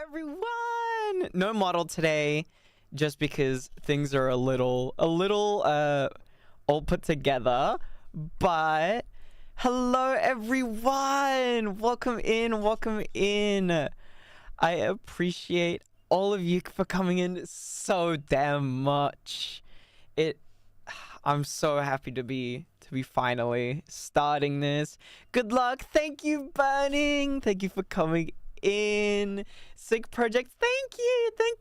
everyone! No model today, just because things are a little all put together. But hello, everyone! Welcome in, welcome in. I appreciate all of you for coming in so damn much. I'm so happy to be finally starting this. Good luck. Thank you, Burning. Thank you for coming in. Sick project. Thank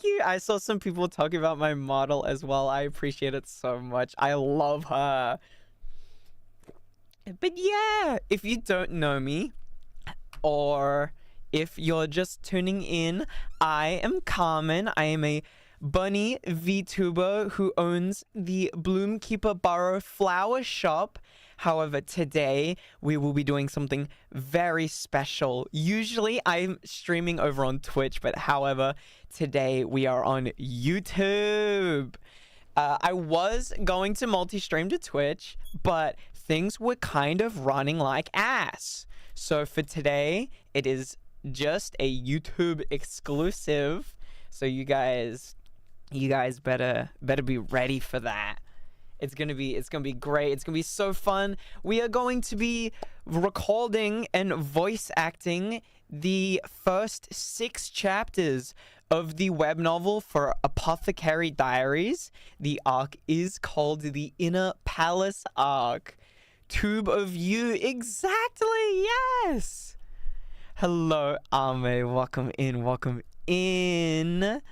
you. I saw some people talking about my model as well. I appreciate it so much. I love her. But yeah, if you don't know me, or if you're just tuning in, I am Carmen. I am a bunny VTuber who owns the Bloomkeeper Burrow flower shop. However, today we will be doing something very special. Usually I'm streaming over on Twitch, but however, today we are on YouTube. I was going to multi-stream to Twitch, but things were kind of running like ass. So for today, it is just a YouTube exclusive. So you guys better be ready for that. It's gonna be great. It's gonna be so fun. We are going to be recording and voice acting the first 6 chapters of the web novel for Apothecary Diaries. The arc is called the Inner Palace arc. Tube of You, exactly, yes. Hello, Ame. Welcome in.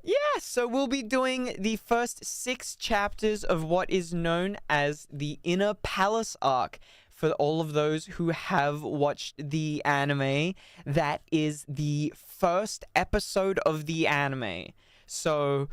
Yeah, so we'll be doing the first 6 chapters of what is known as the Inner Palace arc. For all of those who have watched the anime, that is the first episode of the anime. So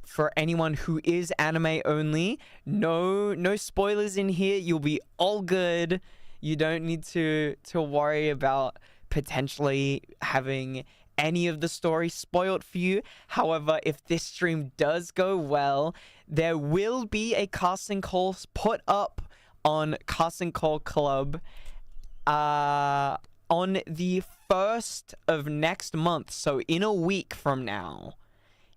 for anyone who is anime only, no spoilers in here. You'll be all good. You don't need to worry about potentially having any of the story spoiled for you. However, if this stream does go well, there will be a casting call put up on Casting Call Club on the 1st of next month. So in a week from now,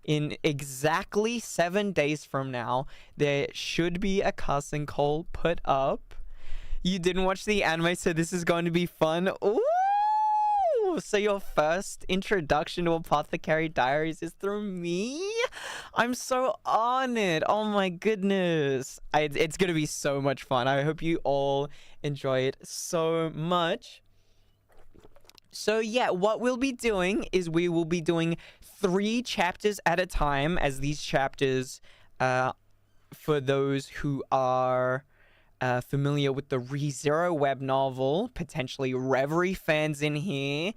in exactly 7 days from now, there should be a casting call put up. You didn't watch the anime, so this is going to be fun. Ooh! So your first introduction to Apothecary Diaries is through me? I'm so honored. Oh my goodness. It's going to be so much fun. I hope you all enjoy it so much. So yeah, what we'll be doing is we will be doing 3 chapters at a time, as these chapters, for those who are familiar with the ReZero web novel, potentially Reverie fans in here,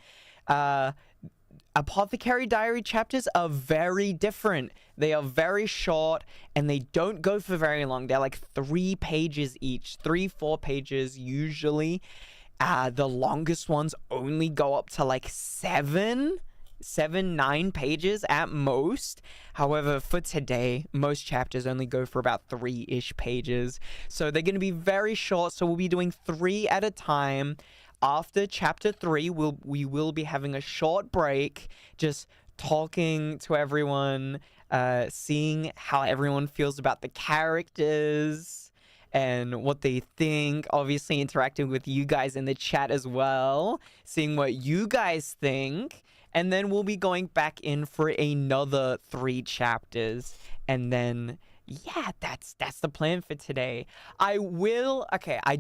Apothecary Diary chapters are very different. They are very short and they don't go for very long. They're like 3 pages each, 3-4 pages usually. The longest ones only go up to like 7-9 pages at most. However, for today, most chapters only go for about 3-ish pages. So they're going to be very short. So we'll be doing 3 at a time. After chapter 3, we will be having a short break, just talking to everyone, seeing how everyone feels about the characters and what they think. Obviously interacting with you guys in the chat as well, seeing what you guys think. And then we'll be going back in for another 3 chapters. And then, yeah, that's the plan for today. I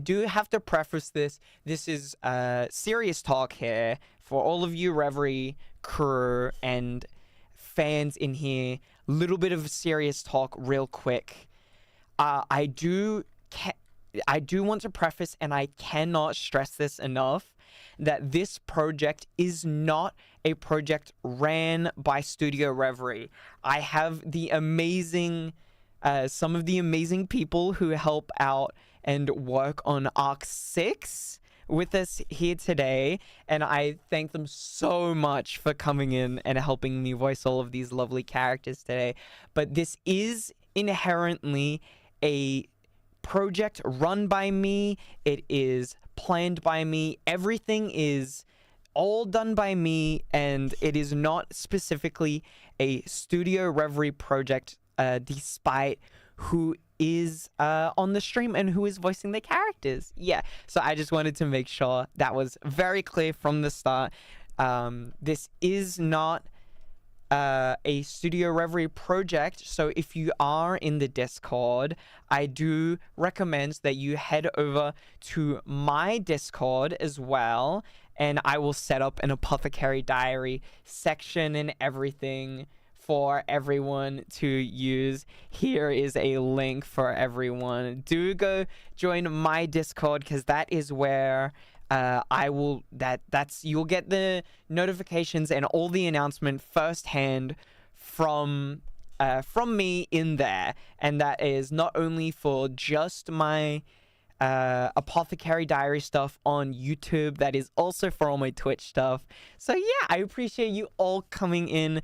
do have to preface this. This is serious talk here for all of you Reverie crew and fans in here. Little bit of serious talk real quick. I do want to preface, and I cannot stress this enough, that this project is not a project ran by Studio Reverie. I have the amazing, some of the amazing people who help out and work on Arc 6 with us here today, and I thank them so much for coming in and helping me voice all of these lovely characters today. But this is inherently a project run by me. It is planned by me. Everything is all done by me, and it is not specifically a Studio Reverie project, despite who is on the stream and who is voicing the characters. Yeah, so I just wanted to make sure that was very clear from the start. This is not a Studio Reverie project, so if you are in the Discord, I do recommend that you head over to my Discord as well, and I will set up an Apothecary Diary section and everything for everyone to use. Here is a link for everyone. Do go join my Discord, because that is where you'll get the notifications and all the announcement firsthand from me in there. And that is not only for just my Apothecary Diary stuff on YouTube, that is also for all my Twitch stuff. So yeah, I appreciate you all coming in.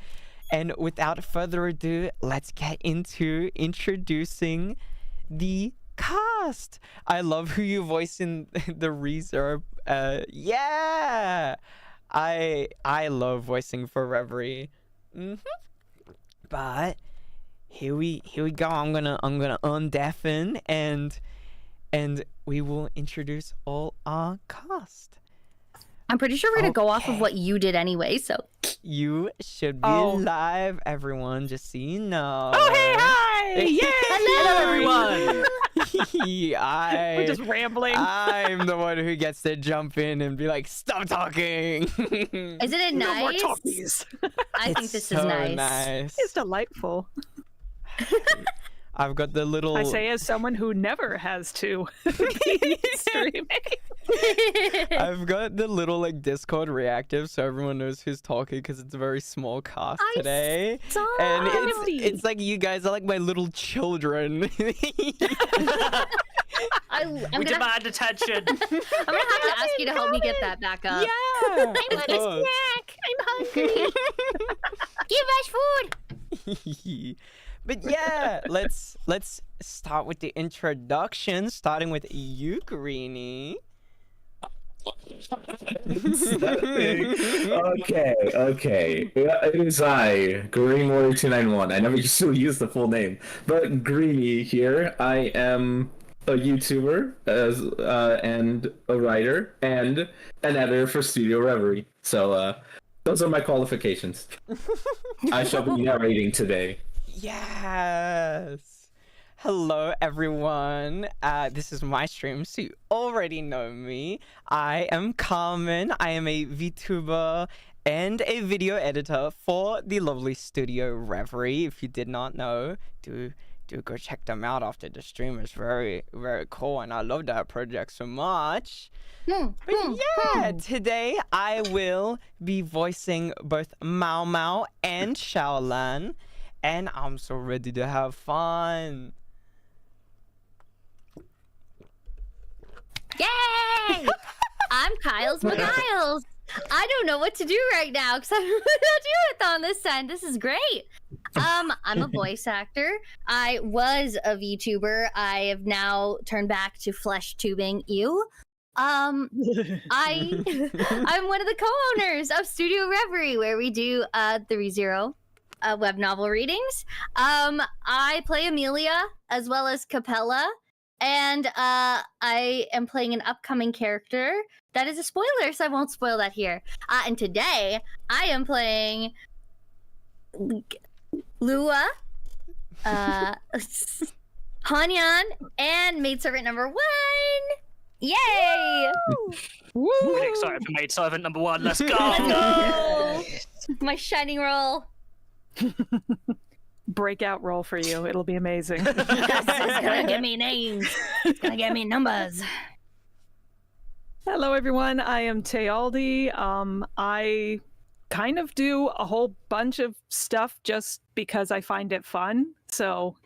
And without further ado, let's get into introducing the cast. I love who you voice in the ReZero. Yeah, I love voicing for Reverie. But here we go. I'm gonna undeafen and we will introduce all our cast. I'm pretty sure we're gonna go off of what you did anyway, so. You should be live, everyone, just so you know. Oh, hey, hi! Yay! Hello, everyone! We're just rambling. I'm the one who gets to jump in and be like, stop talking! Isn't it nice? No more talkies. I think this is nice. It's delightful. I've got the little... I say as someone who never has to be streaming. I've got the little like Discord reactive so everyone knows who's talking, because it's a very small cast today. And it's like you guys are like my little children. We demand attention. I'm gonna have to ask you to help me get that back up. Yeah. I want a snack. I'm hungry. Give us food. But yeah, let's start with the introduction, starting with you, Greenie. Okay. It is I, Green Warrior 291. I never used to use the full name, but Greenie here. I am a YouTuber and a writer and an editor for Studio Reverie. So those are my qualifications. I shall be narrating today. Yes. Hello, everyone. This is my stream, so you already know me. I am Carmen. I am a VTuber and a video editor for the lovely Studio Reverie. If you did not know, do go check them out after the stream. It's very, very cool, and I love that project so much. But yeah, today I will be voicing both Mao Mao and Xiaolan. And I'm so ready to have fun. Yay! I'm Kyle's McGiles. I don't know what to do right now because I don't know what to do with on this end. This is great. I'm a voice actor. I was a VTuber. I have now turned back to flesh tubing. I'm one of the co-owners of Studio Reverie, where we do the ReZero web novel readings. I play Amelia as well as Capella, and I am playing an upcoming character that is a spoiler, so I won't spoil that here. And today I am playing Lua, Hanyan, and maidservant number 1. Yay! Woo! Really excited for maidservant number 1. Let's go! Let's go! My shining role. Breakout role for you. It'll be amazing. Yes, it's gonna give me names. It's gonna give me numbers. Hello, everyone. I am Tealdi. I kind of do a whole bunch of stuff just because I find it fun. So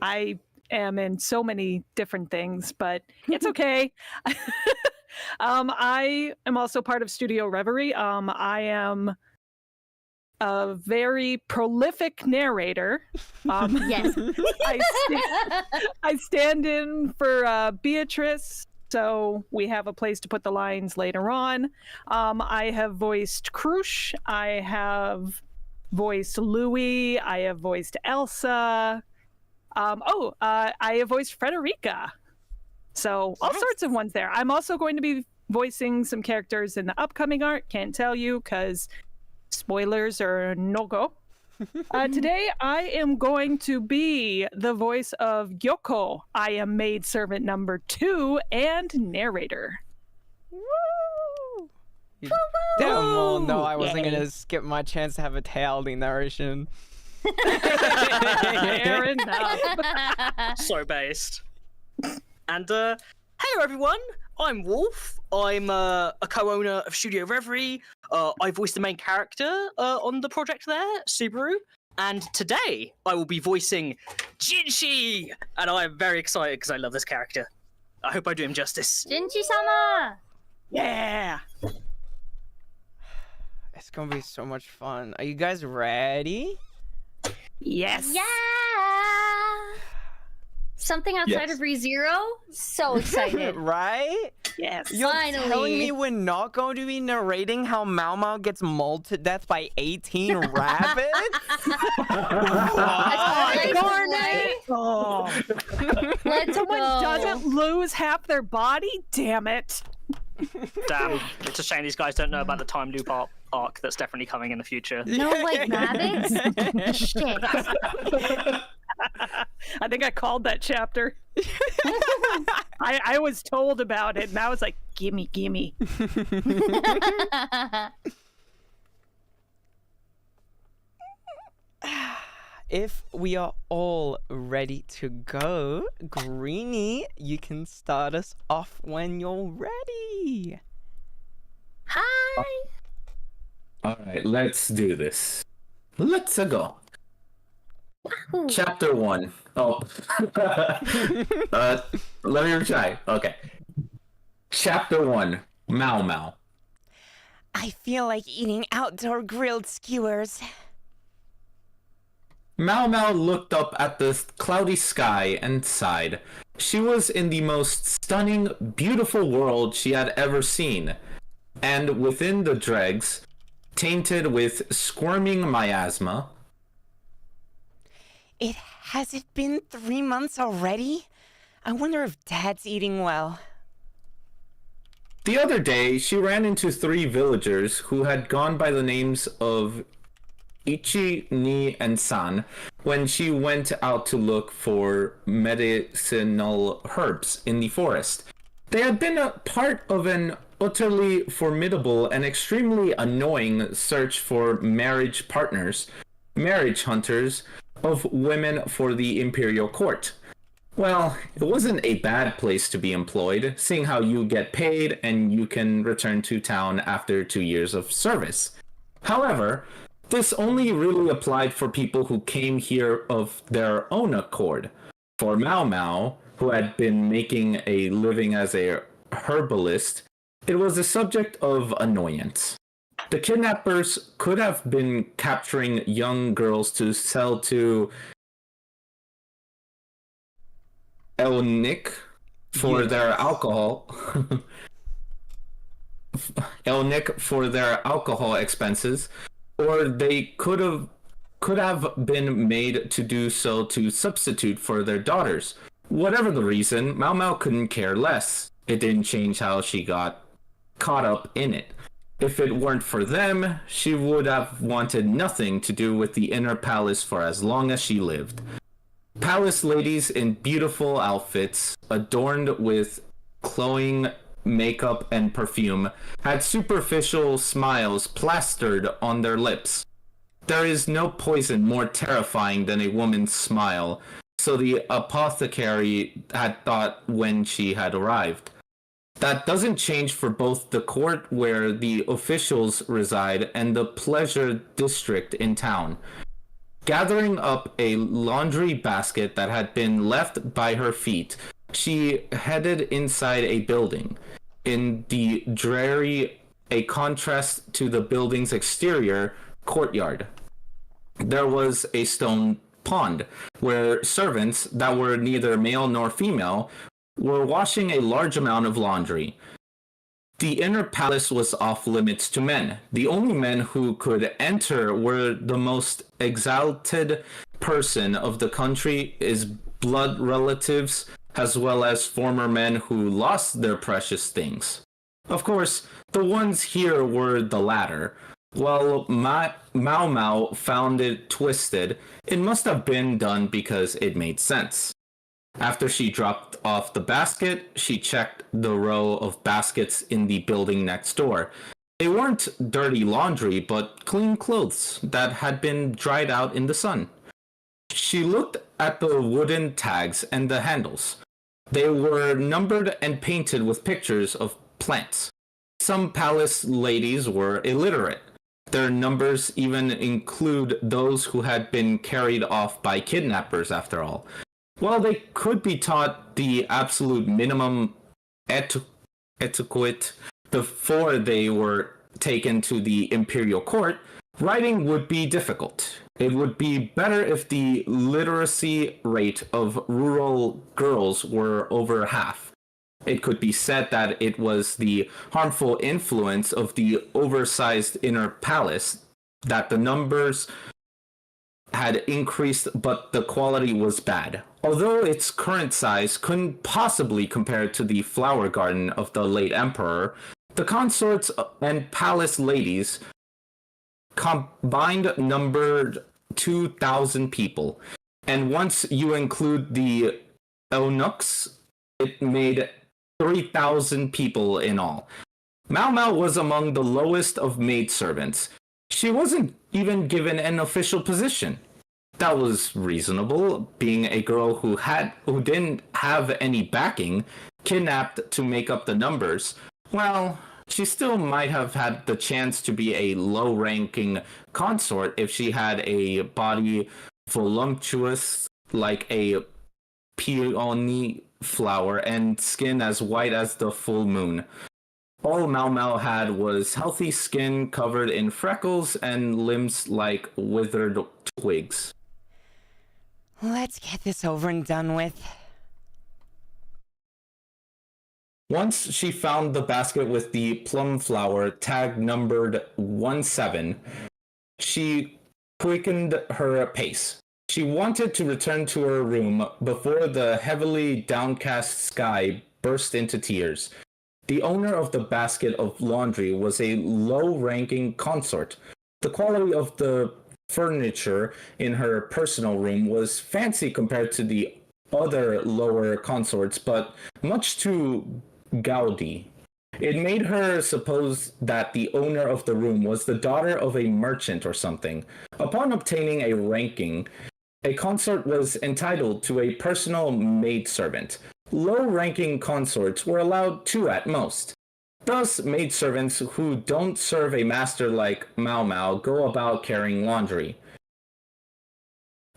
I am in so many different things, but it's okay. I am also part of Studio Reverie. I am a very prolific narrator. Yes. I stand in for Beatrice so we have a place to put the lines later on. I have voiced Krush. I have voiced Louis. I have voiced Elsa. I have voiced Frederica. So all sorts of ones there. I'm also going to be voicing some characters in the upcoming art. Can't tell you because spoilers are no-go. Today, I am going to be the voice of Gyoko. I am maidservant number 2 and narrator. Woo! You damn well know I wasn't gonna skip my chance to have a Taildy narration. Fair enough. So based. And hello everyone, I'm Wolf. I'm a co-owner of Studio Reverie. I voiced the main character on the project there, Subaru. And today I will be voicing Jinshi, and I am very excited because I love this character. I hope I do him justice. Jinchi-sama! Yeah. It's gonna be so much fun. Are you guys ready? Yes. Yeah! Something outside of ReZero? So excited. Right? Yes. You're Finally. telling me we're not going to be narrating how Mao Mao gets mauled to death by 18 rabbits? What? Darn it! Oh. Let's Someone go. doesn't lose half their body? Damn it. Damn, it's a shame these guys don't know about the time loop arc that's definitely coming in the future. No white rabbits? Shit. I think I called that chapter. I was told about it, and I was like, gimme, gimme. If we are all ready to go, Greenie, you can start us off when you're ready. Hi. All right, let's do this. Let's go. Ooh. Chapter 1. Oh. Let me try. Okay. Chapter 1. Mao Mao. I feel like eating outdoor grilled skewers. Mao Mao looked up at the cloudy sky and sighed. She was in the most stunning, beautiful world she had ever seen. And within the dregs, tainted with squirming miasma. Has it been 3 months already? I wonder if Dad's eating well. The other day, she ran into 3 villagers who had gone by the names of Ichi, Ni, and San when she went out to look for medicinal herbs in the forest. They had been a part of an utterly formidable and extremely annoying search for marriage partners, marriage hunters of women for the imperial court. Well, it wasn't a bad place to be employed, seeing how you get paid and you can return to town after 2 years of service. However, this only really applied for people who came here of their own accord. For Mao Mao, who had been making a living as a herbalist, it was a subject of annoyance. The kidnappers could have been capturing young girls to sell to El Nick for their alcohol. El Nick for their alcohol expenses, or they could have been made to do so to substitute for their daughters. Whatever the reason, Mao Mao couldn't care less. It didn't change how she got caught up in it. If it weren't for them, she would have wanted nothing to do with the inner palace for as long as she lived. Palace ladies in beautiful outfits, adorned with cloying makeup and perfume, had superficial smiles plastered on their lips. There is no poison more terrifying than a woman's smile, so the apothecary had thought when she had arrived. That doesn't change for both the court where the officials reside and the pleasure district in town. Gathering up a laundry basket that had been left by her feet, she headed inside a building. In the dreary, a contrast to the building's exterior, courtyard. There was a stone pond where servants that were neither male nor female were washing a large amount of laundry. The inner palace was off limits to men. The only men who could enter were the most exalted person of the country, his blood relatives, as well as former men who lost their precious things. Of course, the ones here were the latter. While Mao Mao found it twisted, it must have been done because it made sense. After she dropped off the basket, she checked the row of baskets in the building next door. They weren't dirty laundry, but clean clothes that had been dried out in the sun. She looked at the wooden tags and the handles. They were numbered and painted with pictures of plants. Some palace ladies were illiterate. Their numbers even include those who had been carried off by kidnappers, after all. While they could be taught the absolute minimum etiquette before they were taken to the imperial court, writing would be difficult. It would be better if the literacy rate of rural girls were over half. It could be said that it was the harmful influence of the oversized inner palace that the numbers had increased, but the quality was bad. Although its current size couldn't possibly compare to the flower garden of the late emperor, the consorts and palace ladies combined numbered 2,000 people, and once you include the eunuchs, it made 3,000 people in all. Mao Mao was among the lowest of maidservants. She wasn't even given an official position. That was reasonable, being a girl who didn't have any backing, kidnapped to make up the numbers. Well, she still might have had the chance to be a low-ranking consort if she had a body voluptuous like a peony flower and skin as white as the full moon. All Mao Mao had was healthy skin covered in freckles and limbs like withered twigs. Let's get this over and done with. Once she found the basket with the plum flower tag numbered 17, she quickened her pace. She wanted to return to her room before the heavily downcast sky burst into tears. The owner of the basket of laundry was a low-ranking consort. The quality of the furniture in her personal room was fancy compared to the other lower consorts, but much too gaudy. It made her suppose that the owner of the room was the daughter of a merchant or something. Upon obtaining a ranking, a consort was entitled to a personal maidservant. Low-ranking consorts were allowed 2 at most. Thus, maidservants who don't serve a master like Mao Mao go about carrying laundry.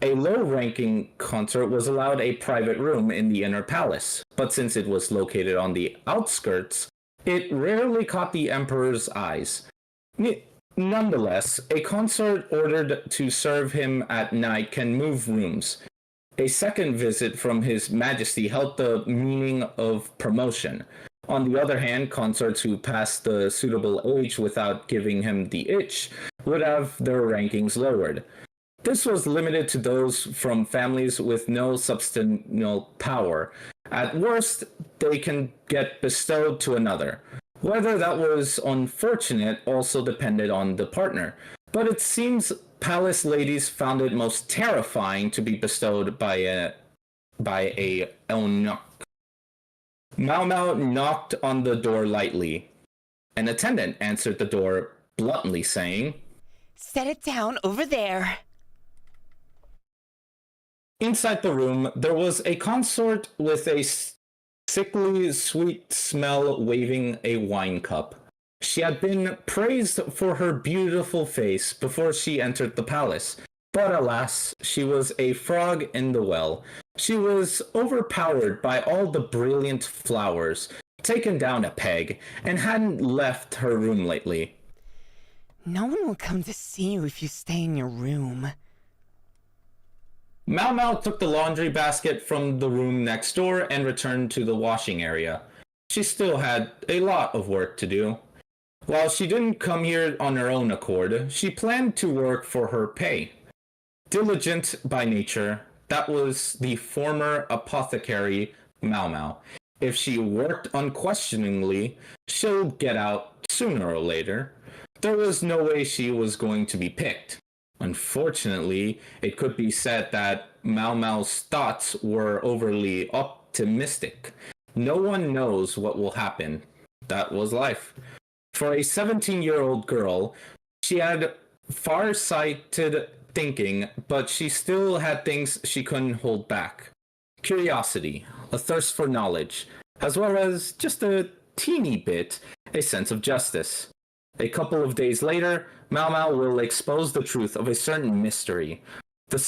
A low-ranking consort was allowed a private room in the inner palace, but since it was located on the outskirts, it rarely caught the emperor's eyes. Nonetheless, a consort ordered to serve him at night can move rooms. A second visit from His Majesty held the meaning of promotion. On the other hand, consorts who passed the suitable age without giving him the itch would have their rankings lowered. This was limited to those from families with no substantial power. At worst, they can get bestowed to another. Whether that was unfortunate also depended on the partner, but it seems palace ladies found it most terrifying to be bestowed by a eunuch. Mao Mao knocked on the door lightly. An attendant answered the door bluntly, saying, Set it down over there. Inside the room, there was a consort with a sickly sweet smell waving a wine cup. She had been praised for her beautiful face before she entered the palace, but alas, she was a frog in the well. She was overpowered by all the brilliant flowers, taken down a peg, and hadn't left her room lately. No one will come to see you if you stay in your room. Mau Mau took the laundry basket from the room next door and returned to the washing area. She still had a lot of work to do. While she didn't come here on her own accord, she planned to work for her pay. Diligent by nature, that was the former apothecary Mau Mau. If she worked unquestioningly, she'll get out sooner or later. There was no way she was going to be picked. Unfortunately, it could be said that Mau Mau's thoughts were overly optimistic. No one knows what will happen. That was life. For a 17-year-old girl, she had far-sighted thinking, but she still had things she couldn't hold back. Curiosity, a thirst for knowledge, as well as just a teeny bit, a sense of justice. A couple of days later, Mau Mau will expose the truth of a certain mystery. The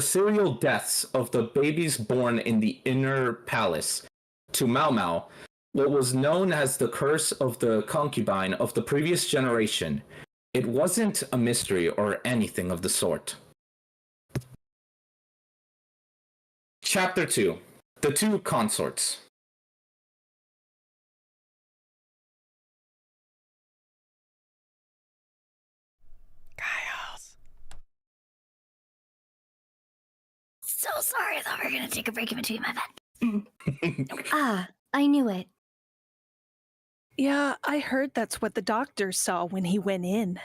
serial deaths of the babies born in the inner palace. To Mau Mau, what was known as the curse of the concubine of the previous generation. It wasn't a mystery or anything of the sort. Chapter 2. The Two Consorts. Giles. So sorry, I thought we were gonna take a break in between my bed. I knew it. Yeah, I heard that's what the doctor saw when he went in.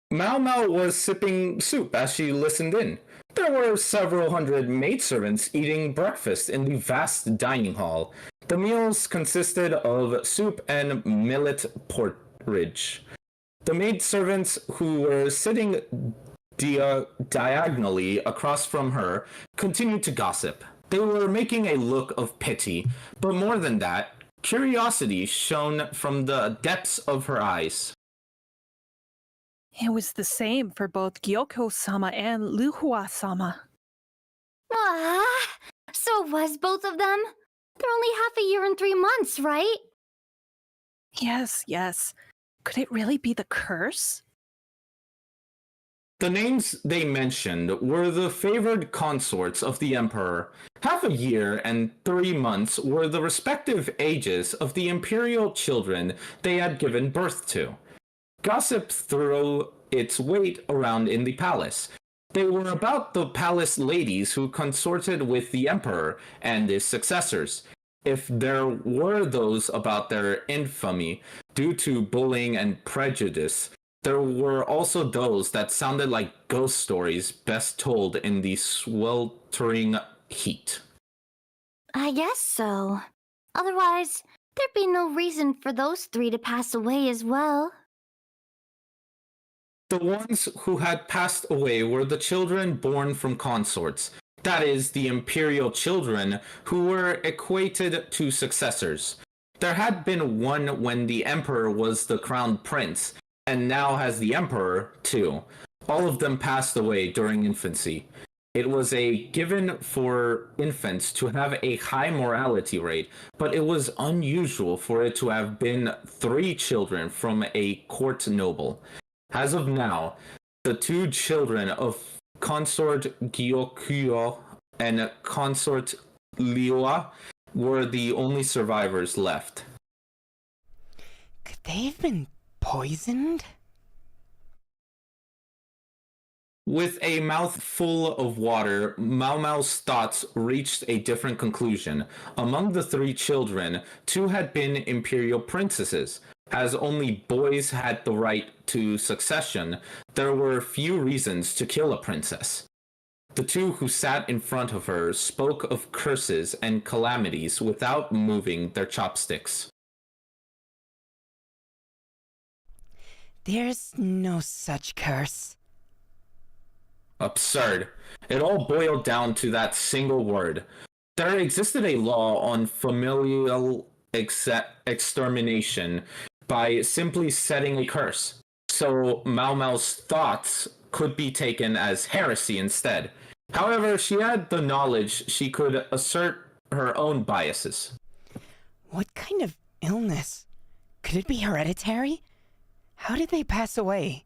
Mau Mau was sipping soup as she listened in. There were several hundred maidservants eating breakfast in the vast dining hall. The meals consisted of soup and millet porridge. The maidservants who were sitting diagonally across from her continued to gossip. They were making a look of pity, but more than that, curiosity shone from the depths of her eyes. It was the same for both Gyoko-sama and Luhua-sama. So was both of them? They're only half a year and 3 months, right? Yes. Could it really be the curse? The names they mentioned were the favored consorts of the emperor. Half a year and 3 months were the respective ages of the imperial children they had given birth to. Gossip threw its weight around in the palace. They were about the palace ladies who consorted with the emperor and his successors. If there were those about their infamy due to bullying and prejudice, there were also those that sounded like ghost stories best told in the sweltering heat. I guess so. Otherwise, there'd be no reason for those 3 to pass away as well. The ones who had passed away were the children born from consorts, that is, the imperial children who were equated to successors. There had been one when the emperor was the crowned prince, and now has the emperor, too. All of them passed away during infancy. It was a given for infants to have a high mortality rate, but it was unusual for it to have been 3 children from a court noble. As of now, the 2 children of Consort Gyokyo and Consort Liua were the only survivors left. Could they have been poisoned? With a mouth full of water, Mau Mau's thoughts reached a different conclusion. Among the 3 children, 2 had been imperial princesses. As only boys had the right to succession, there were few reasons to kill a princess. The 2 who sat in front of her spoke of curses and calamities without moving their chopsticks. There's no such curse. Absurd. It all boiled down to that single word. There existed a law on familial extermination by simply setting a curse, so Mau Mau's thoughts could be taken as heresy instead. However, she had the knowledge she could assert her own biases. What kind of illness? Could it be hereditary? How did they pass away?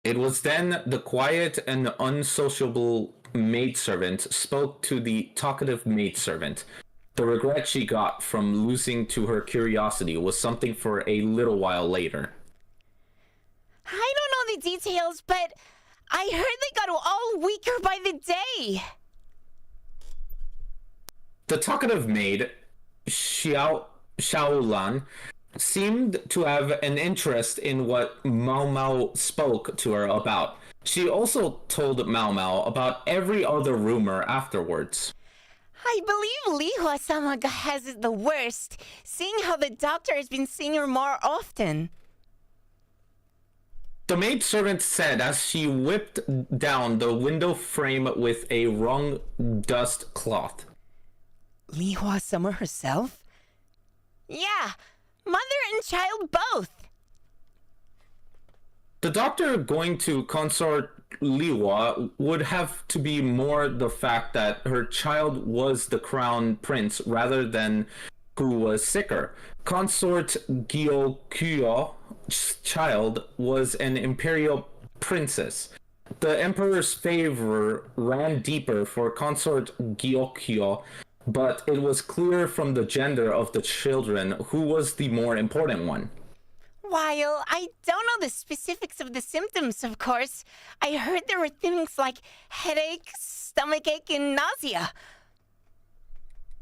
It was then the quiet and unsociable maidservant spoke to the talkative maidservant. The regret she got from losing to her curiosity was something for a little while later. I don't know the details, but I heard they got all weaker by the day. The talkative maid, Xiaolan, seemed to have an interest in what Mao Mao spoke to her about. She also told Mao Mao about every other rumor afterwards. I believe Li Hua-sama has it the worst, seeing how the doctor has been seeing her more often. The maidservant said as she whipped down the window frame with a wrung dust cloth. Li Hua-sama herself? Yeah, mother and child both. The doctor going to consort Liwa would have to be more the fact that her child was the crown prince rather than who was sicker. Consort Gyokyo's child was an imperial princess. The emperor's favor ran deeper for consort Gyokyo, but it was clear from the gender of the children who was the more important one. While I don't know the specifics of the symptoms, of course, I heard there were things like headache, stomachache, and nausea.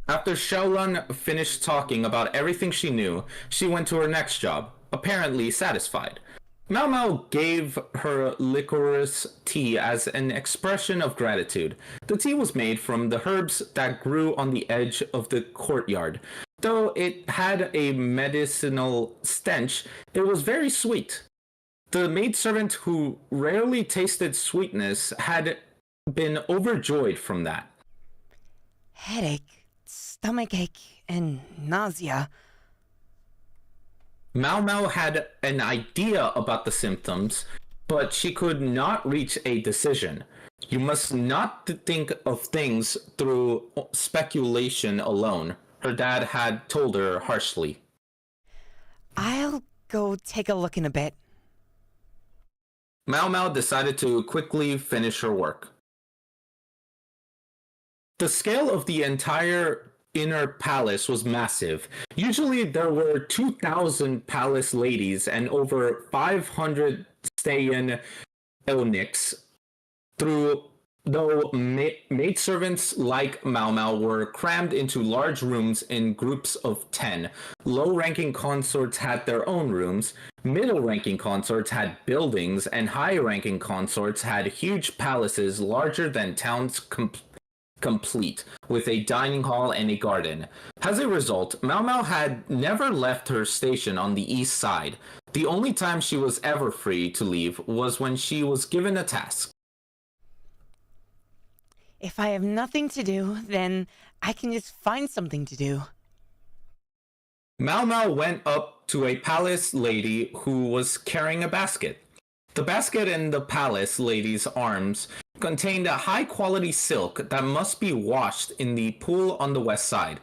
After Xiaolan finished talking about everything she knew, she went to her next job, apparently satisfied. Mao Mao gave her licorice tea as an expression of gratitude. The tea was made from the herbs that grew on the edge of the courtyard. Though it had a medicinal stench, it was very sweet. The maidservant, who rarely tasted sweetness, had been overjoyed from that. Headache, stomachache, and nausea. Mao Mao had an idea about the symptoms, but she could not reach a decision. You must not think of things through speculation alone, her dad had told her harshly. I'll go take a look in a bit. Mao Mao decided to quickly finish her work. The scale of the entire inner palace was massive. Usually there were 2,000 palace ladies and over 500 stay-in eunuchs. Though maidservants like Mao Mao were crammed into large rooms in groups of 10. Low-ranking consorts had their own rooms, middle-ranking consorts had buildings, and high-ranking consorts had huge palaces larger than towns complete, with a dining hall and a garden. As a result, Mao Mao had never left her station on the east side. The only time she was ever free to leave was when she was given a task. If I have nothing to do, then I can just find something to do. Mao Mao went up to a palace lady who was carrying a basket. The basket in the palace lady's arms contained a high-quality silk that must be washed in the pool on the west side.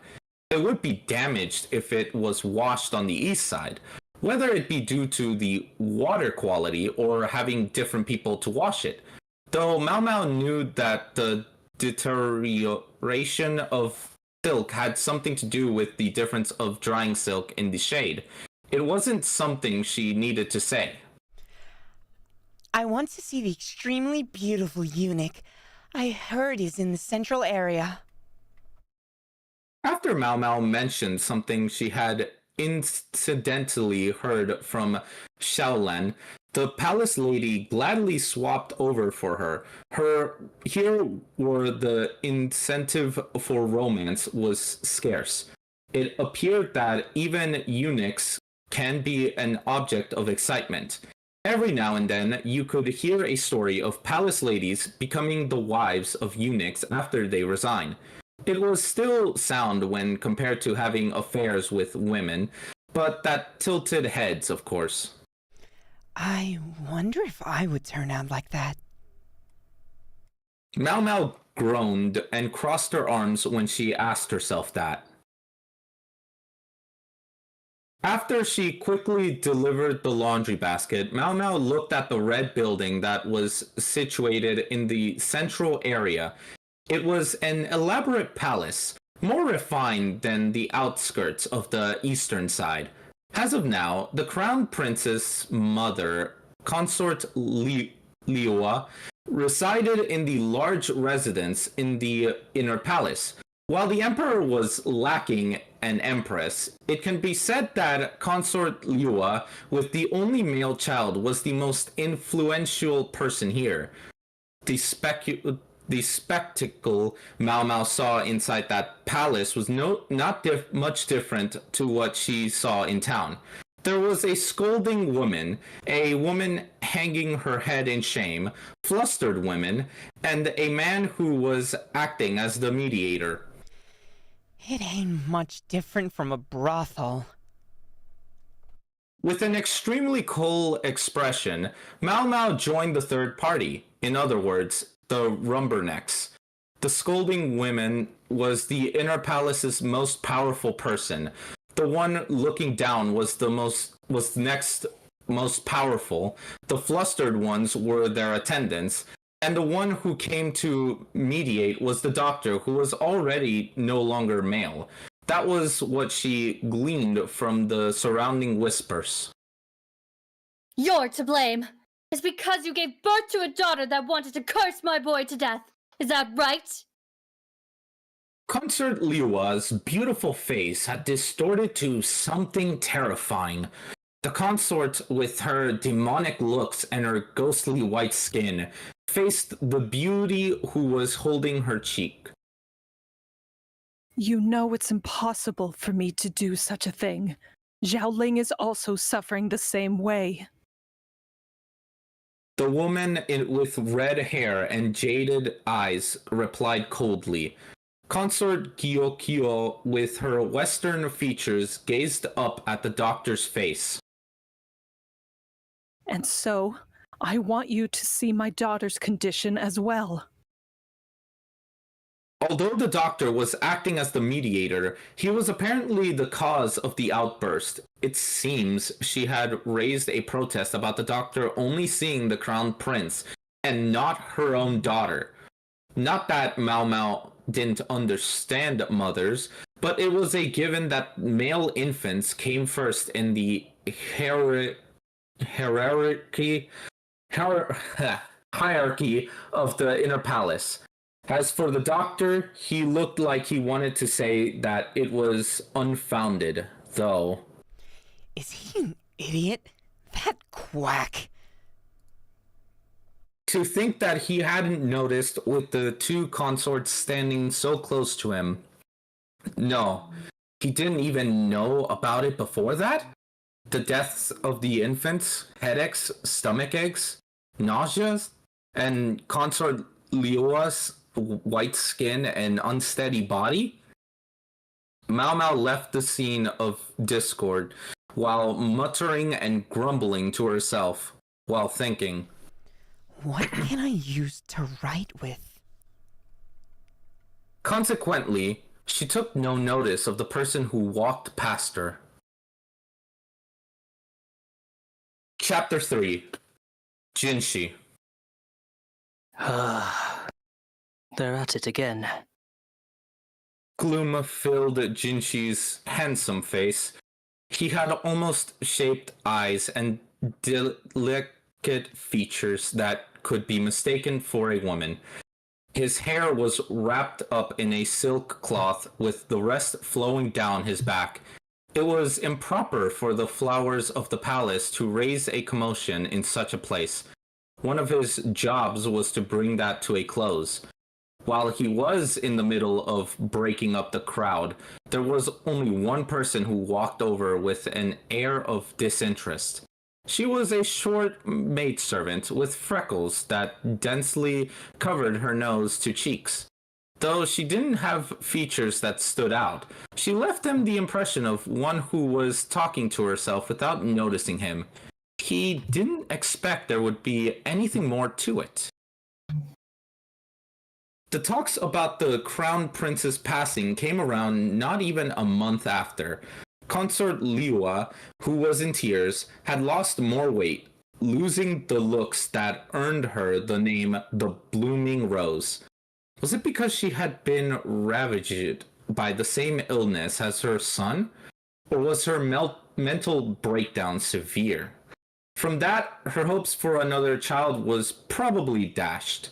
It would be damaged if it was washed on the east side, whether it be due to the water quality or having different people to wash it. Though Mao Mao knew that the deterioration of silk had something to do with the difference of drying silk in the shade, it wasn't something she needed to say. I want to see the extremely beautiful eunuch. I heard is in the central area. After Mao Mao mentioned something she had incidentally heard from Xiaolan, the palace lady gladly swapped over for her. Here were the incentive for romance was scarce. It appeared that even eunuchs can be an object of excitement. Every now and then, you could hear a story of palace ladies becoming the wives of eunuchs after they resign. It was still sound when compared to having affairs with women, but that tilted heads, of course. I wonder if I would turn out like that. Mao Mao groaned and crossed her arms when she asked herself that. After she quickly delivered the laundry basket, Mao Mao looked at the red building that was situated in the central area. It was an elaborate palace, more refined than the outskirts of the eastern side. As of now, the crown princess mother, consort Liua, resided in the large residence in the inner palace. While the emperor was lacking an empress, it can be said that consort Liua, with the only male child, was the most influential person here. The spectacle Mao Mao saw inside that palace was not much different to what she saw in town. There was a scolding woman, a woman hanging her head in shame, flustered women, and a man who was acting as the mediator. It ain't much different from a brothel. With an extremely cold expression, Mao Mao joined the third party. In other words, the Rumbernecks. The scolding woman was the inner palace's most powerful person. The one looking down was next most powerful. The flustered ones were their attendants, and the one who came to mediate was the doctor, who was already no longer male. That was what she gleaned from the surrounding whispers. You're to blame. It's because you gave birth to a daughter that wanted to curse my boy to death. Is that right? Consort Liua's beautiful face had distorted to something terrifying. The consort, with her demonic looks and her ghostly white skin, faced the beauty who was holding her cheek. You know it's impossible for me to do such a thing. Xiaoling is also suffering the same way. The woman with red hair and jaded eyes replied coldly. Consort Gyokyo, with her western features, gazed up at the doctor's face. And so, I want you to see my daughter's condition as well. Although the doctor was acting as the mediator, he was apparently the cause of the outburst. It seems she had raised a protest about the doctor only seeing the crown prince and not her own daughter. Not that Mao Mao didn't understand mothers, but it was a given that male infants came first in the hierarchy of the inner palace. As for the doctor, he looked like he wanted to say that it was unfounded, though. Is he an idiot? That quack. To think that he hadn't noticed with the two consorts standing so close to him. No, he didn't even know about it before that? The deaths of the infants, headaches, stomach aches, nauseas, and consort Liua's white skin and unsteady body? Mao Mao left the scene of discord while muttering and grumbling to herself while thinking, What can I use to write with? Consequently, she took no notice of the person who walked past her. Chapter 3. Jinshi. They're at it again. Gloom filled Jinshi's handsome face. He had almost shaped eyes and delicate features that could be mistaken for a woman. His hair was wrapped up in a silk cloth with the rest flowing down his back. It was improper for the flowers of the palace to raise a commotion in such a place. One of his jobs was to bring that to a close. While he was in the middle of breaking up the crowd, there was only one person who walked over with an air of disinterest. She was a short maidservant with freckles that densely covered her nose to cheeks. Though she didn't have features that stood out, she left him the impression of one who was talking to herself without noticing him. He didn't expect there would be anything more to it. The talks about the crown prince's passing came around not even a month after. Consort Liua, who was in tears, had lost more weight, losing the looks that earned her the name the Blooming Rose. Was it because she had been ravaged by the same illness as her son? Or was her mental breakdown severe? From that, her hopes for another child was probably dashed.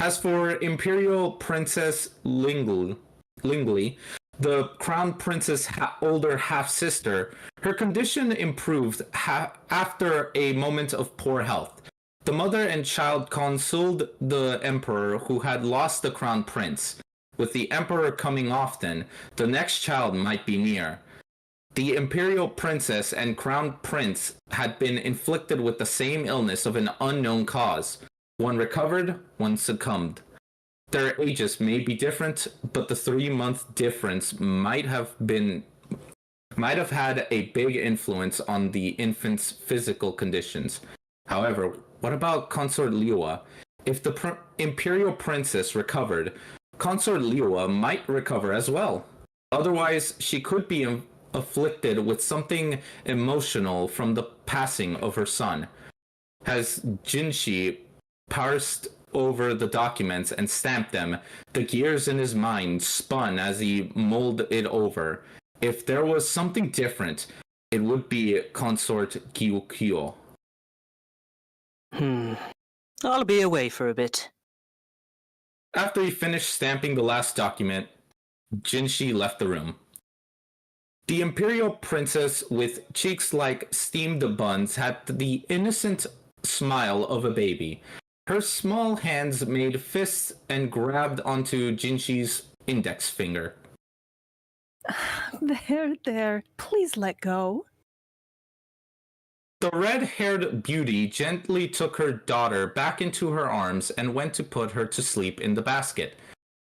As for Imperial Princess Lingley, the Crown Prince's older half-sister, her condition improved after a moment of poor health. The mother and child consoled the Emperor who had lost the Crown Prince. With the Emperor coming often, the next child might be near. The Imperial Princess and Crown Prince had been inflicted with the same illness of an unknown cause. One recovered, one succumbed. Their ages may be different, but the 3-month difference might have had a big influence on the infant's physical conditions. However, what about Consort Liua? If the Imperial Princess recovered, Consort Liua might recover as well. Otherwise, she could be afflicted with something emotional from the passing of her son. As Jinshi parsed over the documents and stamped them, the gears in his mind spun as he mulled it over. If there was something different, it would be Consort Gyukyo. I'll be away for a bit. After he finished stamping the last document, Jinshi left the room. The Imperial Princess, with cheeks like steamed buns, had the innocent smile of a baby. Her small hands made fists and grabbed onto Jinshi's index finger. There. Please let go. The red-haired beauty gently took her daughter back into her arms and went to put her to sleep in the basket.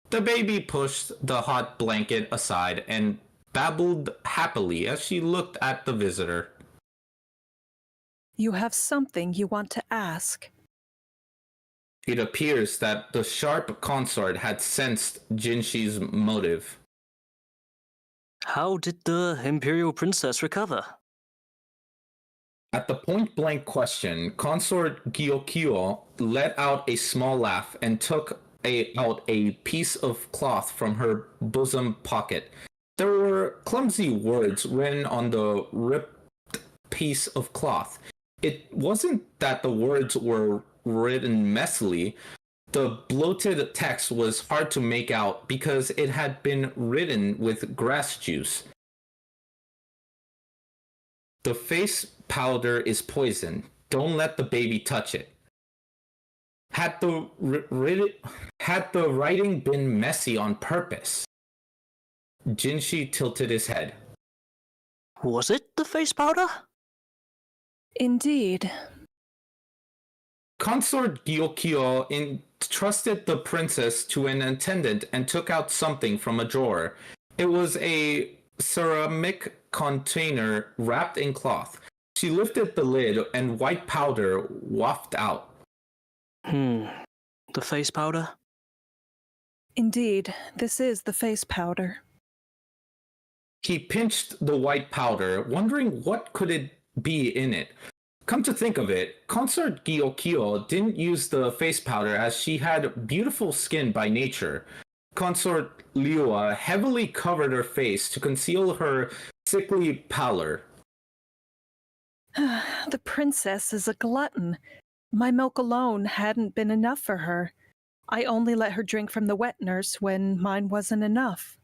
The baby pushed the hot blanket aside and babbled happily as she looked at the visitor. You have something you want to ask. It appears that the sharp consort had sensed Jinshi's motive. How did the Imperial Princess recover? At the point-blank question, Consort Gyokyo let out a small laugh and took out a piece of cloth from her bosom pocket. There were clumsy words written on the ripped piece of cloth. It wasn't that the words were written messily. The bloated text was hard to make out because it had been written with grass juice. The face powder is poison. Don't let the baby touch it. Had the writing been messy on purpose? Jinshi tilted his head. Was it the face powder? Indeed. Consort Gyokyo entrusted the princess to an attendant and took out something from a drawer. It was a ceramic container wrapped in cloth. She lifted the lid and white powder wafted out. The face powder? Indeed, this is the face powder. He pinched the white powder, wondering what could it be in it. Come to think of it, Consort Gyokyo didn't use the face powder as she had beautiful skin by nature. Consort Liua heavily covered her face to conceal her sickly pallor. The princess is a glutton. My milk alone hadn't been enough for her. I only let her drink from the wet nurse when mine wasn't enough.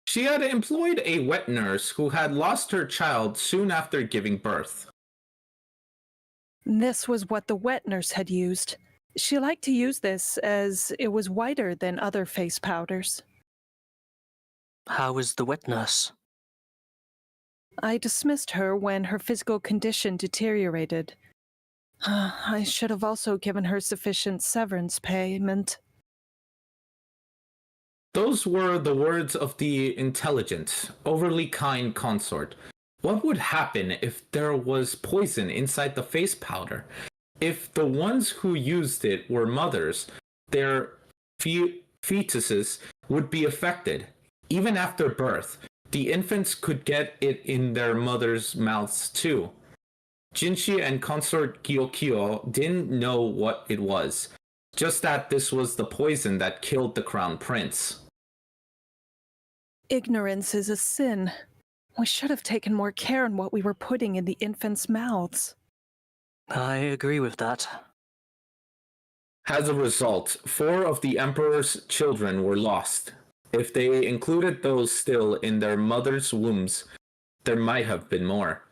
She had employed a wet nurse who had lost her child soon after giving birth. This was what the wet nurse had used. She liked to use this as it was whiter than other face powders. How is the wet nurse? I dismissed her when her physical condition deteriorated. I should have also given her sufficient severance payment. Those were the words of the intelligent, overly kind consort. What would happen if there was poison inside the face powder? If the ones who used it were mothers, their fetuses would be affected. Even after birth, the infants could get it in their mothers' mouths too. Jinshi and consort Gyokyo didn't know what it was, just that this was the poison that killed the crown prince. Ignorance is a sin. We should have taken more care in what we were putting in the infants' mouths. I agree with that. As a result, 4 of the Emperor's children were lost. If they included those still in their mothers' wombs, there might have been more.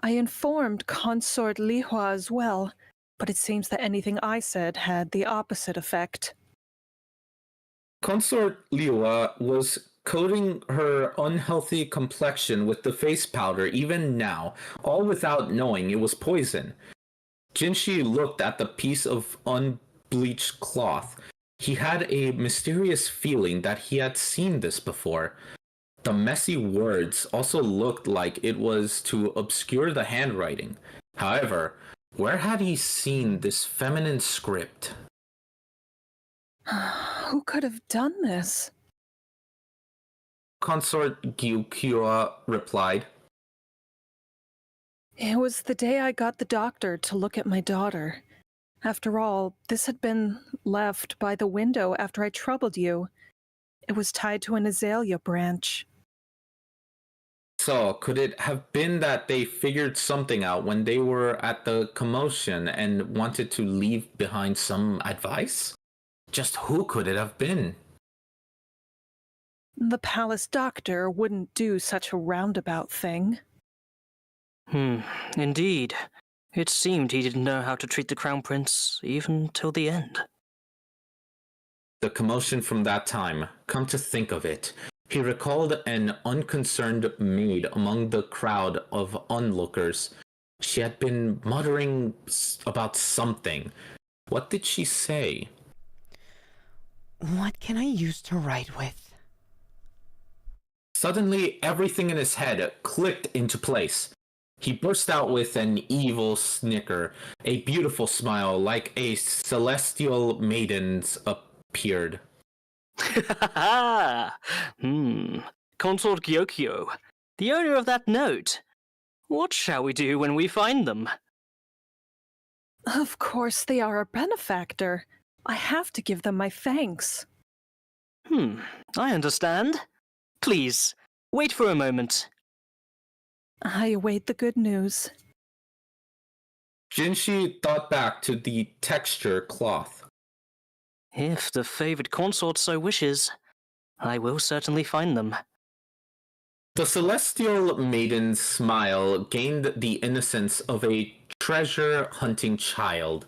I informed Consort Lihua as well, but it seems that anything I said had the opposite effect. Consort Liua was coating her unhealthy complexion with the face powder even now, all without knowing it was poison. Jinshi looked at the piece of unbleached cloth. He had a mysterious feeling that he had seen this before. The messy words also looked like it was to obscure the handwriting. However, where had he seen this feminine script? Who could have done this? Consort Gyukyua replied. It was the day I got the doctor to look at my daughter. After all, this had been left by the window after I troubled you. It was tied to an azalea branch. So, could it have been that they figured something out when they were at the commotion and wanted to leave behind some advice? Just who could it have been? The palace doctor wouldn't do such a roundabout thing. Indeed. It seemed he didn't know how to treat the Crown Prince, even till the end. The commotion from that time, come to think of it, he recalled an unconcerned maid among the crowd of onlookers. She had been muttering about something. What did she say? What can I use to write with? Suddenly, everything in his head clicked into place. He burst out with an evil snicker. A beautiful smile, like a celestial maiden's, appeared. Consort Gyokyo, the owner of that note. What shall we do when we find them? Of course they are a benefactor. I have to give them my thanks. I understand. Please, wait for a moment. I await the good news. Jinshi thought back to the texture cloth. If the favored consort so wishes, I will certainly find them. The celestial maiden's smile gained the innocence of a treasure-hunting child.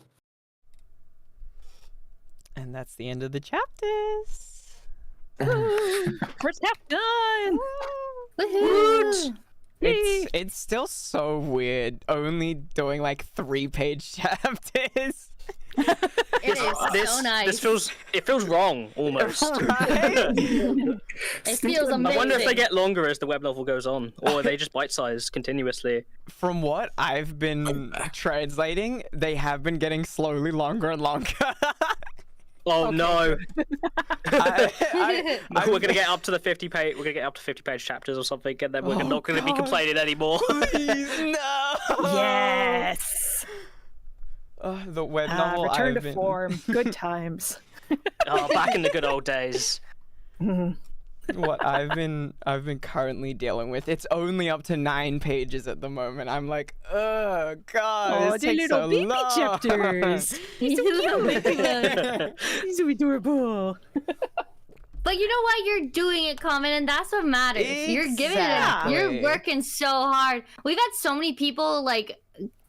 And that's the end of the chapters. First half done! Woohoo! It's still so weird only doing like 3-page chapters. It is so nice. It feels wrong almost. It feels amazing. I wonder if they get longer as the web novel goes on, or are they just bite-sized continuously. From what I've been translating, they have been getting slowly longer and longer. Oh no! I, We're gonna get up to the 50-page. We're gonna get up to 50-page chapters or something, and then we're not gonna be complaining anymore. Please, no! Yes! The web novel. Return I've to been... form. Good times. Oh, back in the good old days. What I've been currently dealing with. It's only up to 9 pages at the moment. I'm like, oh god, this takes so baby long. chapters. He's so cute. He's so adorable. But you know what? You're doing it, Common, and that's what matters. You're giving it. Exactly. You're working so hard. We've had so many people like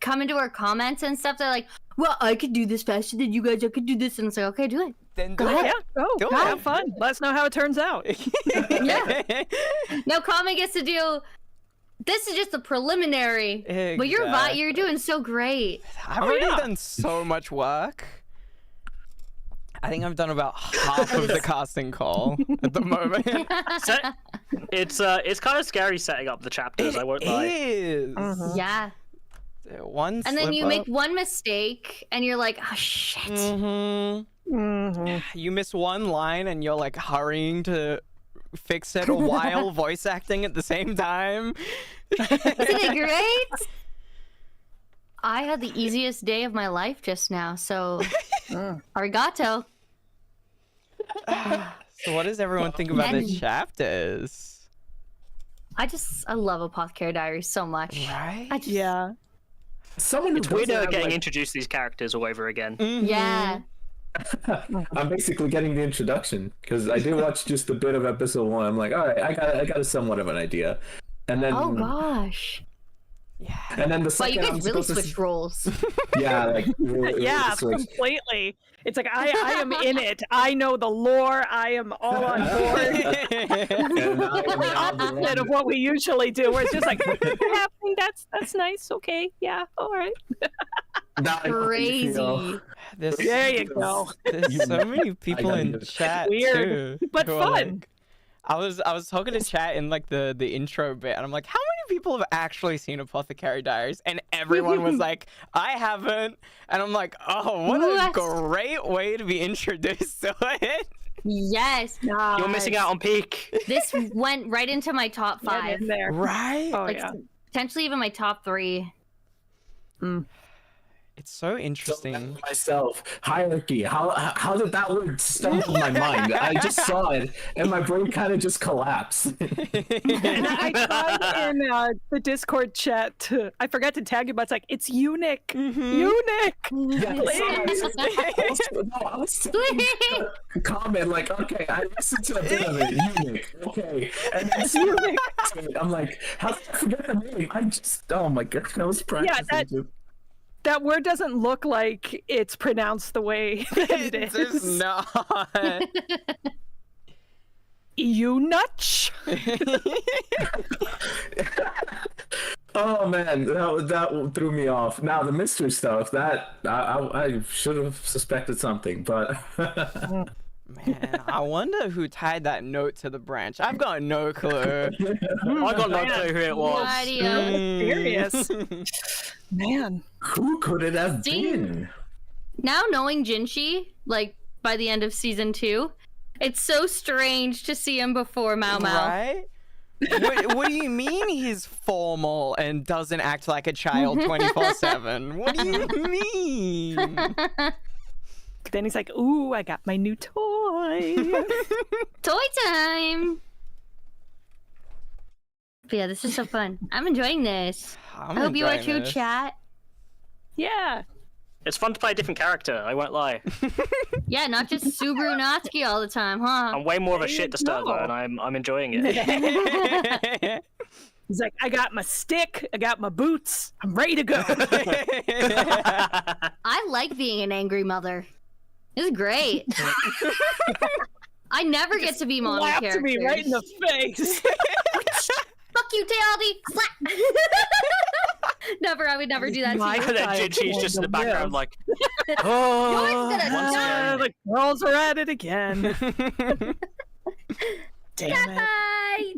come into our comments and stuff. They're like, "Well, I could do this faster than you guys. I could do this," and it's like, "Okay, do it." Then Go do ahead. it. Yeah, Do go. it. Have fun. Let us know how it turns out. Yeah. Now, Common gets to do. This is just a preliminary, but you're doing so great. I've already done so much work. I think I've done about half of the casting call at the moment. It's kind of scary setting up the chapters. I won't lie. It is. Yeah. One And then you slip make up. one mistake, and you're like, "Oh shit." You miss one line, and you're like hurrying to fix it while voice acting at the same time. Isn't it great? I had the easiest day of my life just now, so arigato. So what does everyone think about the And- chapters? I love Apothecary Diaries so much. Right? I just, Yeah. Someone who It's weird doesn't have, getting like- introduced to these characters all over again. Yeah. I'm basically getting the introduction because I did watch just a bit of episode 1. I'm like, all right, I got a somewhat of an idea, and then Oh gosh. and then the Wow, second you I'm guys really supposed to switched roles. yeah, like really Yeah, switch. completely. It's like I am in it. I know the lore. I am all on board. And I am The now the opposite one- of what we usually do. Where it's just like happening. That's nice. Okay, yeah, all right. now I know how you feel. Crazy. There's, There you go. there's so many people got in it. chat Weird, too, but who are fun. like- I was talking to chat in like the intro bit, and I'm like, how many people have actually seen Apothecary Diaries? And everyone was like, I haven't. And I'm like, oh, what a What? great way to be introduced to it. Yes. You're missing out on peak. This went right into my top Get 5. in there. Right? Oh Like yeah. potentially even my top 3. It's so So interesting. myself, hierarchy. How did that word stumble my mind? I just saw it, and my brain kind of just collapsed. And I tried in the Discord chat. I forgot to tag you, but it's like it's eunuch. Eunuch. Yeah, I was thinking the comment like, okay, I listened to a bit of it, eunuch, okay, and then eunuch. I'm like, how did I forget the name? I just, oh my god, I was practicing. that- too. That word doesn't look like it's pronounced the way that it It's just is. not. Eunuch. Oh man, that threw me off. Now the mystery stuff, that I should have suspected something, but Man, I wonder who tied that note to the branch. I've got no clue. I got no clue who it No was. idea. Serious. Man. who could it have been? Now knowing Jinshi, like by the end of season 2, it's so strange to see him before Mao Mao. Right? What do you mean he's formal and doesn't act like a child 24/7? What do you mean? Then he's like, "Ooh, I got my new toy." Toy time! But yeah, this is so fun. I'm enjoying this. I'm I hope you are enjoying too, this. chat. Yeah. It's fun to play a different character, I won't lie. Yeah, not just Subaru Natsuki all the time, huh? I'm way more of a There shit you disturber, go. and I'm enjoying it. He's like, "I got my stick. I got my boots. I'm ready to go." I like being an angry mother. This is great. I never get to be mommy Slapped characters. me right in the face. Fuck you, Tealdi! Slap! Never, I would never do that to My you. And then I Jinchi's just in the told background him, like, Yours oh, gonna once die. again. The girls are at it again. Damn it. Bye!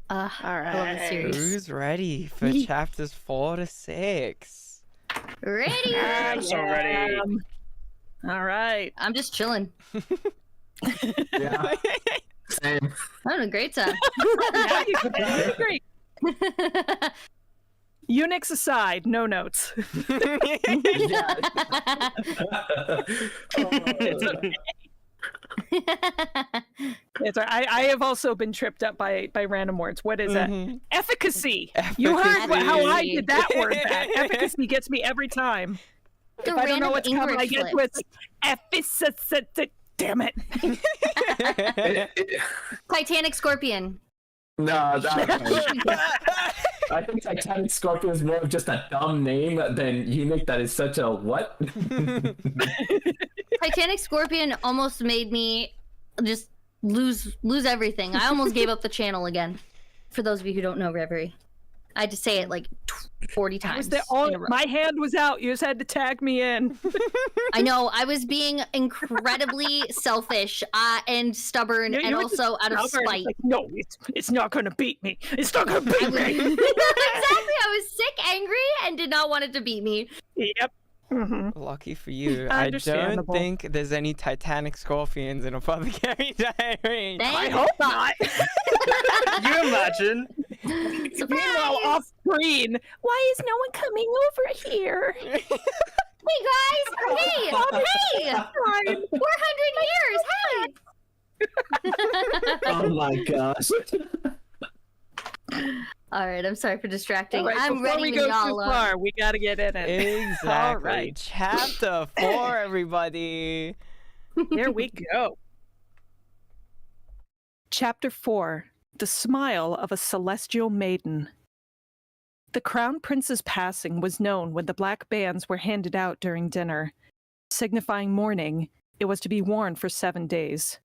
All I love this right. series. Who's ready for chapters 4 to 6? Ready? I'm so ready. All right. I'm just chilling. Yeah, same. I'm having a great time. Yeah, you great. Unix aside, no notes. It's okay. It's all right. I have also been tripped up by random words. What is that? Mhm. Efficacy. You heard how I Efficacy. did that word back. Efficacy gets me every time. The If I don't know random what's coming, I English get to flips. it. Efficacy. Damn it. Titanic Scorpion. No, I think Titanic Scorpion is more of just a dumb name than eunuch that is such a what? Titanic Scorpion almost made me just lose everything. I almost gave up the channel again. For those of you who don't know Reverie, I had to say it like 40 I times. was there in a row. my hand was out. You just had to tag me in. I know I was being incredibly selfish and stubborn, and You were also out of Stubborn. spite. Like, no, it's not gonna beat me. It's not gonna beat me. Exactly. I was sick, angry, and did not want it to beat me. Yep. Lucky for you. I don't Understandable. think there's any Titanic scorpions in Apothecary Diaries. I hope not. You imagine? Meanwhile, off screen, why is no one coming over here? Hey guys! Hey! Hey! 400 years! Hey! Oh my gosh. All right, I'm sorry for distracting. All right, I'm before ready we when go y'all too are. far, we gotta get in it. Exactly. All right. Chapter 4, everybody. Here we go. Chapter 4: The Smile of a Celestial Maiden. The Crown Prince's passing was known when the black bands were handed out during dinner. Signifying mourning, it was to be worn for 7 days.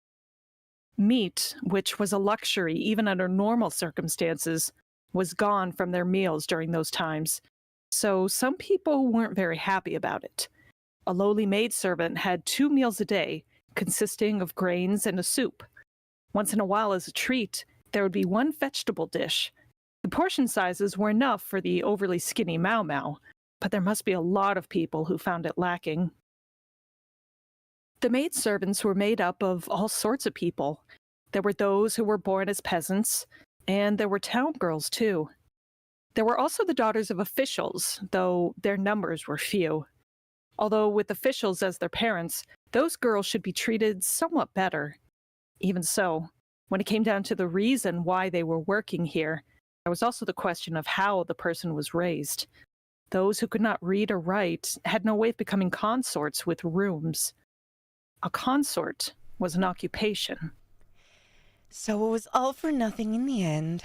Meat, which was a luxury even under normal circumstances, was gone from their meals during those times, so some people weren't very happy about it. A lowly maidservant had 2 meals a day, consisting of grains and a soup. Once in a while, as a treat, there would be 1 vegetable dish. The portion sizes were enough for the overly skinny Mau Mau, but there must be a lot of people who found it lacking. The maidservants were made up of all sorts of people. There were those who were born as peasants, and there were town girls too. There were also the daughters of officials, though their numbers were few. Although with officials as their parents, those girls should be treated somewhat better. Even so, when it came down to the reason why they were working here, there was also the question of how the person was raised. Those who could not read or write had no way of becoming consorts with rooms. A consort was an occupation. So it was all for nothing in the end.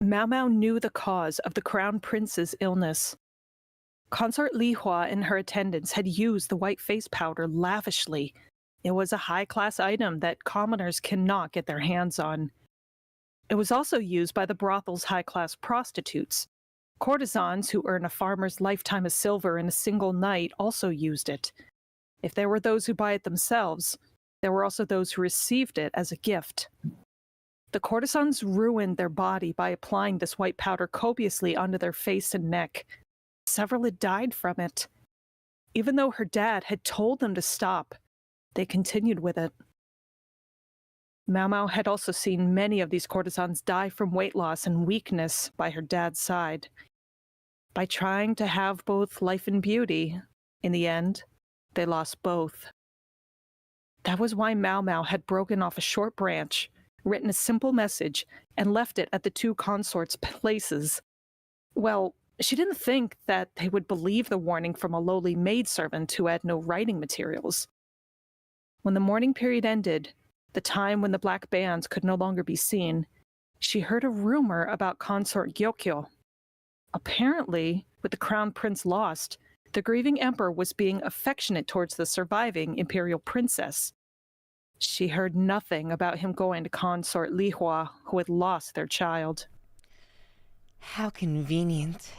Mau Mau knew the cause of the Crown Prince's illness. Consort Li Hua and her attendants had used the white face powder lavishly. It was a high-class item that commoners cannot get their hands on. It was also used by the brothel's high-class prostitutes. Courtesans who earn a farmer's lifetime of silver in a single night also used it. If there were those who buy it themselves, there were also those who received it as a gift. The courtesans ruined their body by applying this white powder copiously onto their face and neck. Several had died from it. Even though her dad had told them to stop, they continued with it. Mau Mau had also seen many of these courtesans die from weight loss and weakness by her dad's side. By trying to have both life and beauty, in the end, they lost both. That was why Mau Mau had broken off a short branch, written a simple message, and left it at the 2 consorts' places. Well, she didn't think that they would believe the warning from a lowly maidservant who had no writing materials. When the mourning period ended, the time when the black bands could no longer be seen, she heard a rumor about Consort Gyokyo. Apparently, with the Crown Prince lost, the grieving emperor was being affectionate towards the surviving imperial princess. She heard nothing about him going to Consort Li Hua, who had lost their child. How convenient.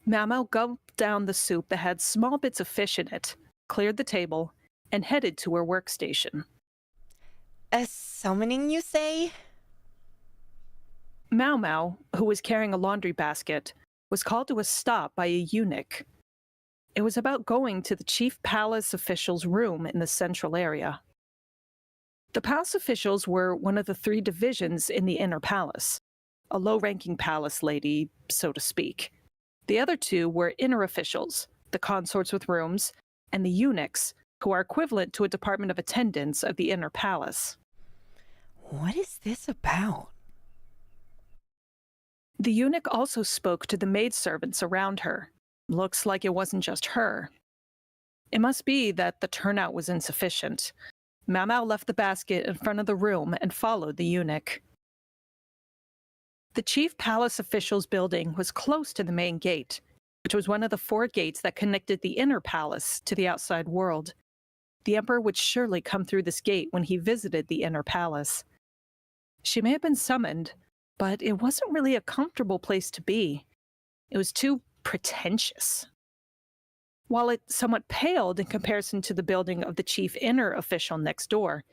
Mau Mau gulped down the soup that had small bits of fish in it, cleared the table, and headed to her workstation. A summoning, you say? Mau Mau, who was carrying a laundry basket, was called to a stop by a eunuch. It was about going to the chief palace official's room in the central area. The palace officials were one of the 3 divisions in the inner palace, a low-ranking palace lady, so to speak. The other 2 were inner officials, the consorts with rooms, and the eunuchs, who are equivalent to a department of attendants of the inner palace. What is this about? The eunuch also spoke to the maidservants around her. Looks like it wasn't just her. It must be that the turnout was insufficient. Mau Mau left the basket in front of the room and followed the eunuch. The chief palace official's building was close to the main gate, which was one of the 4 gates that connected the inner palace to the outside world. The emperor would surely come through this gate when he visited the inner palace. She may have been summoned, but it wasn't really a comfortable place to be. It was too pretentious. While it somewhat paled in comparison to the building of the chief inner official next door,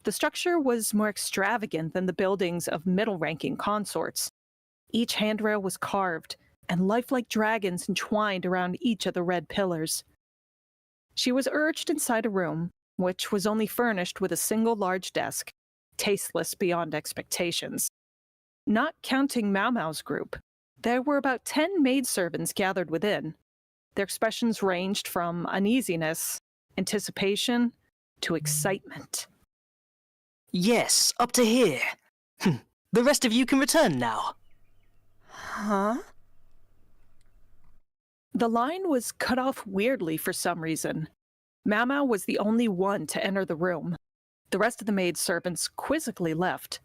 the structure was more extravagant than the buildings of middle-ranking consorts. Each handrail was carved, and lifelike dragons entwined around each of the red pillars. She was urged inside a room, which was only furnished with a single large desk, tasteless beyond expectations. Not counting Mau Mau's group, there were about 10 maidservants gathered within. Their expressions ranged from uneasiness, anticipation, to excitement. Yes, up to here. The rest of you can return now. Huh? The line was cut off weirdly for some reason. Mau Mau was the only one to enter the room. The rest of the maidservants quizzically left,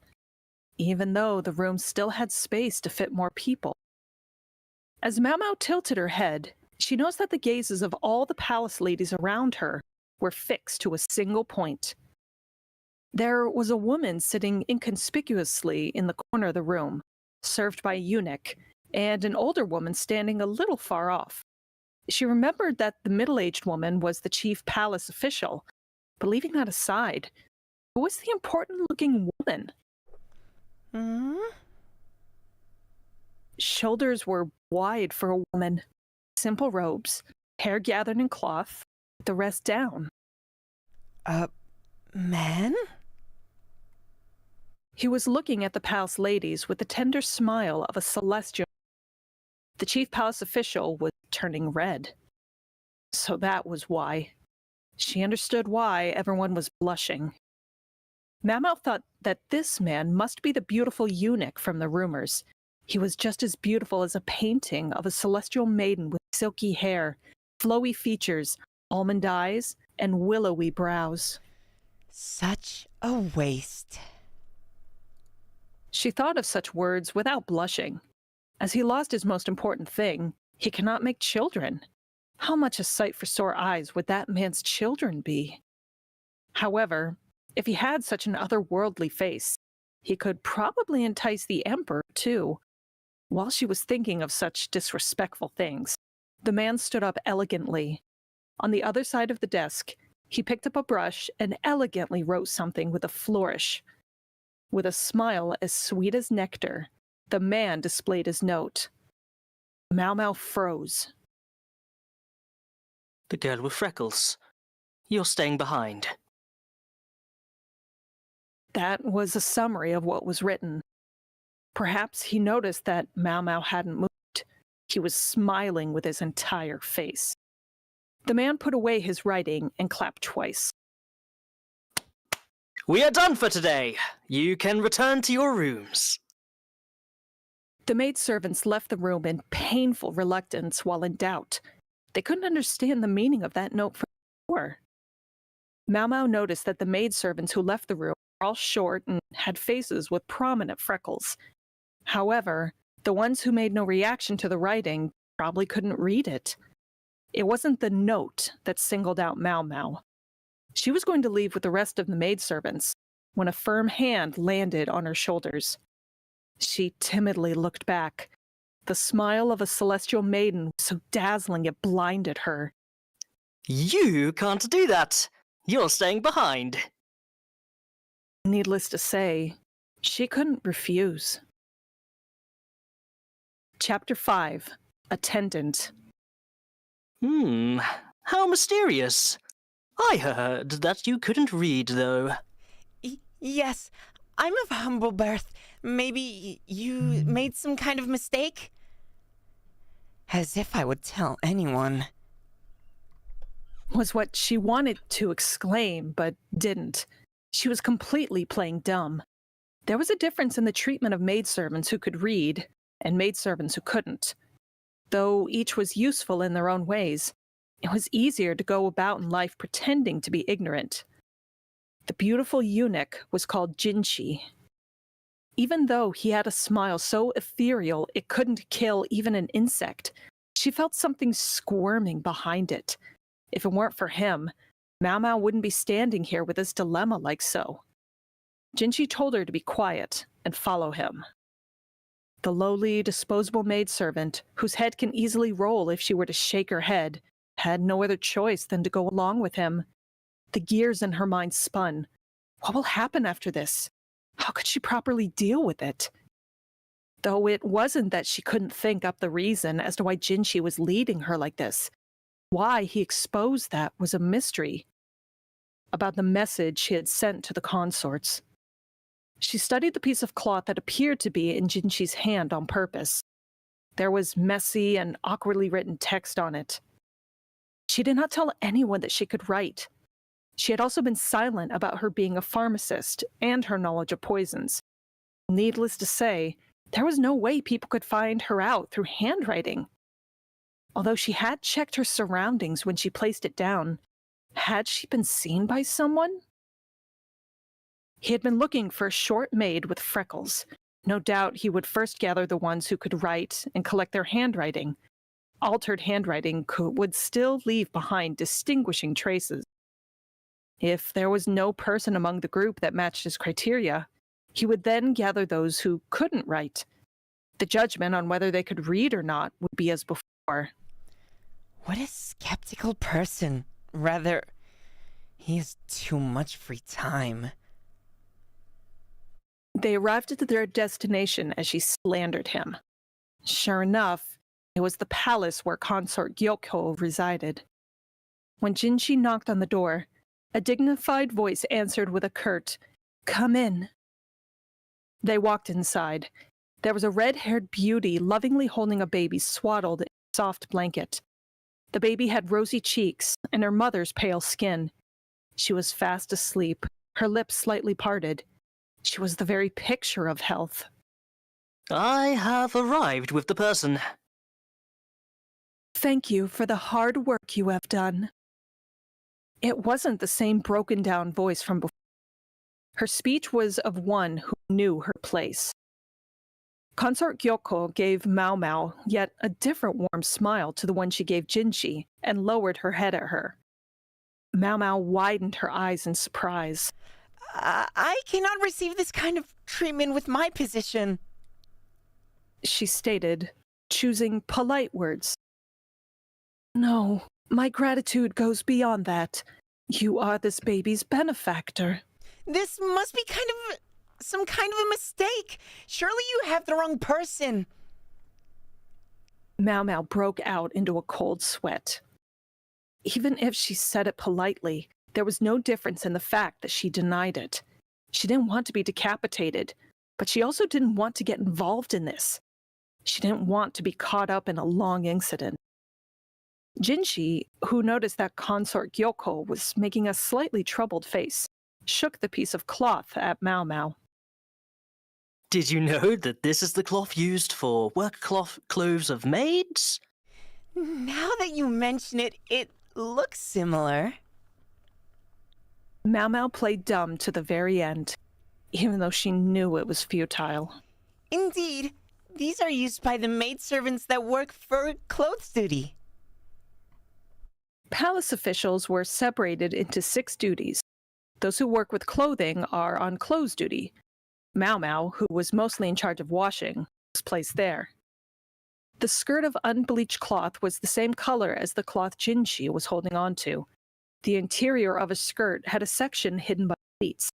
even though the room still had space to fit more people. As Mau Mau tilted her head, she noticed that the gazes of all the palace ladies around her were fixed to a single point. There was a woman sitting inconspicuously in the corner of the room, served by a eunuch, and an older woman standing a little far off. She remembered that the middle-aged woman was the chief palace official, but leaving that aside, who was the important-looking woman? Hmm? Shoulders were wide for a woman, simple robes, hair gathered in cloth, the rest down. Man? He was looking at the palace ladies with the tender smile of a celestial. The chief palace official was turning red. So that was why. She understood why everyone was blushing. Mau Mau thought that this man must be the beautiful eunuch from the rumors. He was just as beautiful as a painting of a celestial maiden with silky hair, flowy features, almond eyes, and willowy brows. Such a waste. She thought of such words without blushing. As he lost his most important thing, he cannot make children. How much a sight for sore eyes would that man's children be? However, if he had such an otherworldly face, he could probably entice the emperor, too. While she was thinking of such disrespectful things, the man stood up elegantly. On the other side of the desk, he picked up a brush and elegantly wrote something with a flourish. With a smile as sweet as nectar, the man displayed his note. Mau Mau froze. The girl with freckles. You're staying behind. That was a summary of what was written. Perhaps he noticed that Mau Mau hadn't moved. He was smiling with his entire face. The man put away his writing and clapped twice. We are done for today. You can return to your rooms. The maidservants left the room in painful reluctance while in doubt. They couldn't understand the meaning of that note from before. Mau Mau noticed that the maidservants who left the room were all short and had faces with prominent freckles. However, the ones who made no reaction to the writing probably couldn't read it. It wasn't the note that singled out Mau Mau. She was going to leave with the rest of the maidservants when a firm hand landed on her shoulders. She timidly looked back. The smile of a celestial maiden was so dazzling it blinded her. You can't do that. You're staying behind. Needless to say, she couldn't refuse. Chapter 5. Attendant. How mysterious. I heard that you couldn't read, though. Yes, I'm of humble birth. Maybe you made some kind of mistake? As if I would tell anyone. Was what she wanted to exclaim, but didn't. She was completely playing dumb. There was a difference in the treatment of maidservants who could read and maidservants who couldn't. Though each was useful in their own ways, it was easier to go about in life pretending to be ignorant. The beautiful eunuch was called Jinchi. Even though he had a smile so ethereal it couldn't kill even an insect, she felt something squirming behind it. If it weren't for him, Mau Mau wouldn't be standing here with this dilemma like so. Jinchi told her to be quiet and follow him. The lowly, disposable maidservant, whose head can easily roll if she were to shake her head, had no other choice than to go along with him. The gears in her mind spun. What will happen after this? How could she properly deal with it? though it wasn't that she couldn't think up the reason as to why Jinshi was leading her like this. Why he exposed that was a mystery about the message he had sent to the consorts. She studied the piece of cloth that appeared to be in Jinshi's hand on purpose. There was messy and awkwardly written text on it. She did not tell anyone that she could write. She had also been silent about her being a pharmacist and her knowledge of poisons. Needless to say, there was no way people could find her out through handwriting. Although she had checked her surroundings when she placed it down, had she been seen by someone? He had been looking for a short maid with freckles. No doubt he would first gather the ones who could write and collect their handwriting. Altered handwriting would still leave behind distinguishing traces. If there was no person among the group that matched his criteria, he would then gather those who couldn't write. The judgment on whether they could read or not would be as before. What a skeptical person. Rather, he has too much free time. They arrived at their destination as she slandered him. Sure enough, it was the palace where consort Gyoko resided. When Jinshi knocked on the door, a dignified voice answered with a curt, "Come in." They walked inside. There was a red-haired beauty lovingly holding a baby swaddled in a soft blanket. The baby had rosy cheeks and her mother's pale skin. She was fast asleep, her lips slightly parted. She was the very picture of health. I have arrived with the person. Thank you for the hard work you have done. It wasn't the same broken-down voice from before. Her speech was of one who knew her place. Consort Gyoko gave Mao Mao yet a different warm smile to the one she gave Jinshi and lowered her head at her. Mao Mao widened her eyes in surprise. I cannot receive this kind of treatment with my position, she stated, choosing polite words. No, my gratitude goes beyond that. You are this baby's benefactor. This must be some kind of a mistake. Surely you have the wrong person. Mao Mao broke out into a cold sweat. Even if she said it politely, there was no difference in the fact that she denied it. She didn't want to be decapitated, but she also didn't want to get involved in this. She didn't want to be caught up in a long incident. Jinshi, who noticed that consort Gyoko was making a slightly troubled face, shook the piece of cloth at Mao Mao. Did you know that this is the cloth used for work clothes of maids? Now that you mention it, it looks similar. Mao Mao played dumb to the very end, even though she knew it was futile. Indeed, these are used by the maidservants that work for clothes duty. Palace officials were separated into 6 duties. Those who work with clothing are on clothes duty. Mao Mao, who was mostly in charge of washing, was placed there. The skirt of unbleached cloth was the same color as the cloth Jinshi was holding on to. The interior of a skirt had a section hidden by pleats.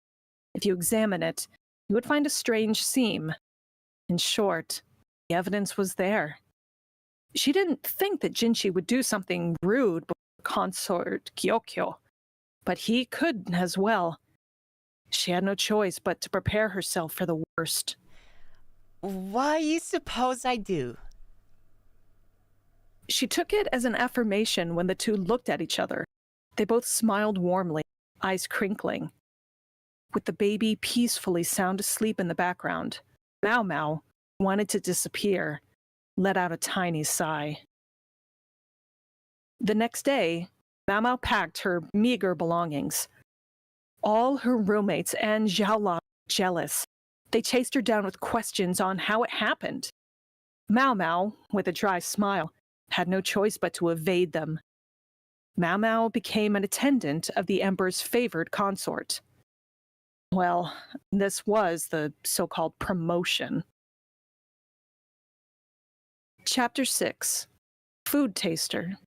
If you examine it, you would find a strange seam. In short, the evidence was there. She didn't think that Jinshi would do something rude before consort Gyokyo, but he could as well. She had no choice but to prepare herself for the worst. Why, you suppose I do? She took it as an affirmation when the two looked at each other. They both smiled warmly, eyes crinkling. With the baby peacefully sound asleep in the background, Mao Mao, who wanted to disappear, let out a tiny sigh. The next day, Mao Mao packed her meager belongings. All her roommates and Xiaola were jealous. They chased her down with questions on how it happened. Mao Mao, with a dry smile, had no choice but to evade them. Mao Mao became an attendant of the emperor's favored consort. Well, this was the so-called promotion. Chapter 6. Food Taster.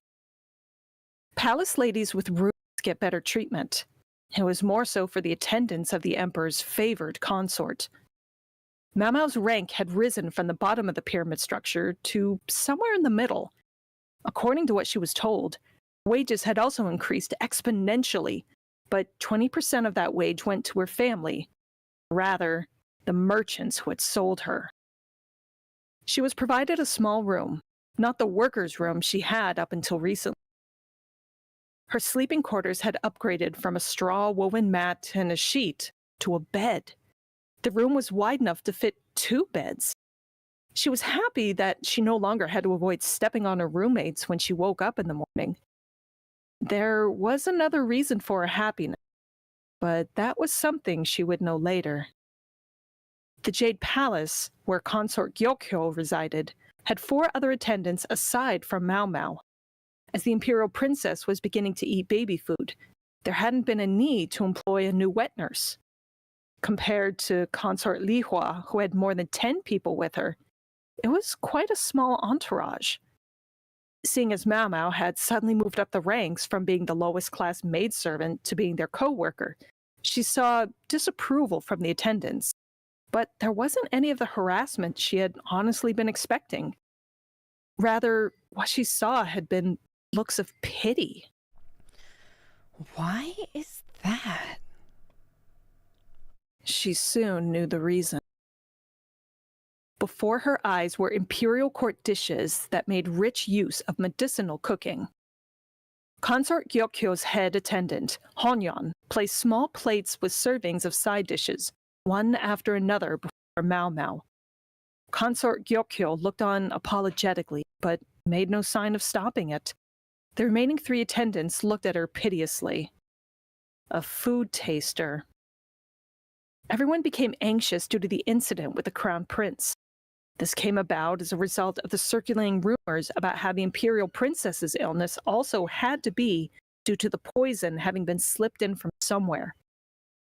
Palace ladies with rooms get better treatment. It was more so for the attendants of the emperor's favored consort. Mao Mao's rank had risen from the bottom of the pyramid structure to somewhere in the middle. According to what she was told, wages had also increased exponentially, but 20% of that wage went to her family, rather, the merchants who had sold her. She was provided a small room, not the workers' room she had up until recently. Her sleeping quarters had upgraded from a straw woven mat and a sheet to a bed. The room was wide enough to fit 2 beds. She was happy that she no longer had to avoid stepping on her roommates when she woke up in the morning. There was another reason for her happiness, but that was something she would know later. The Jade Palace, where Consort Gyokyo resided, had 4 other attendants aside from Mao Mao. As the Imperial Princess was beginning to eat baby food, there hadn't been a need to employ a new wet nurse. Compared to Consort Li Hua, who had more than 10 people with her, it was quite a small entourage. Seeing as Mao Mao had suddenly moved up the ranks from being the lowest class maidservant to being their co-worker, she saw disapproval from the attendants. But there wasn't any of the harassment she had honestly been expecting. Rather, what she saw had been looks of pity. Why is that? She soon knew the reason. Before her eyes were imperial court dishes that made rich use of medicinal cooking. Consort Gyokyo's head attendant, Honyon, placed small plates with servings of side dishes, one after another before Mao Mao. Consort Gyokyo looked on apologetically, but made no sign of stopping it. The remaining 3 attendants looked at her piteously. A food taster. Everyone became anxious due to the incident with the Crown Prince. This came about as a result of the circulating rumors about how the Imperial Princess's illness also had to be due to the poison having been slipped in from somewhere.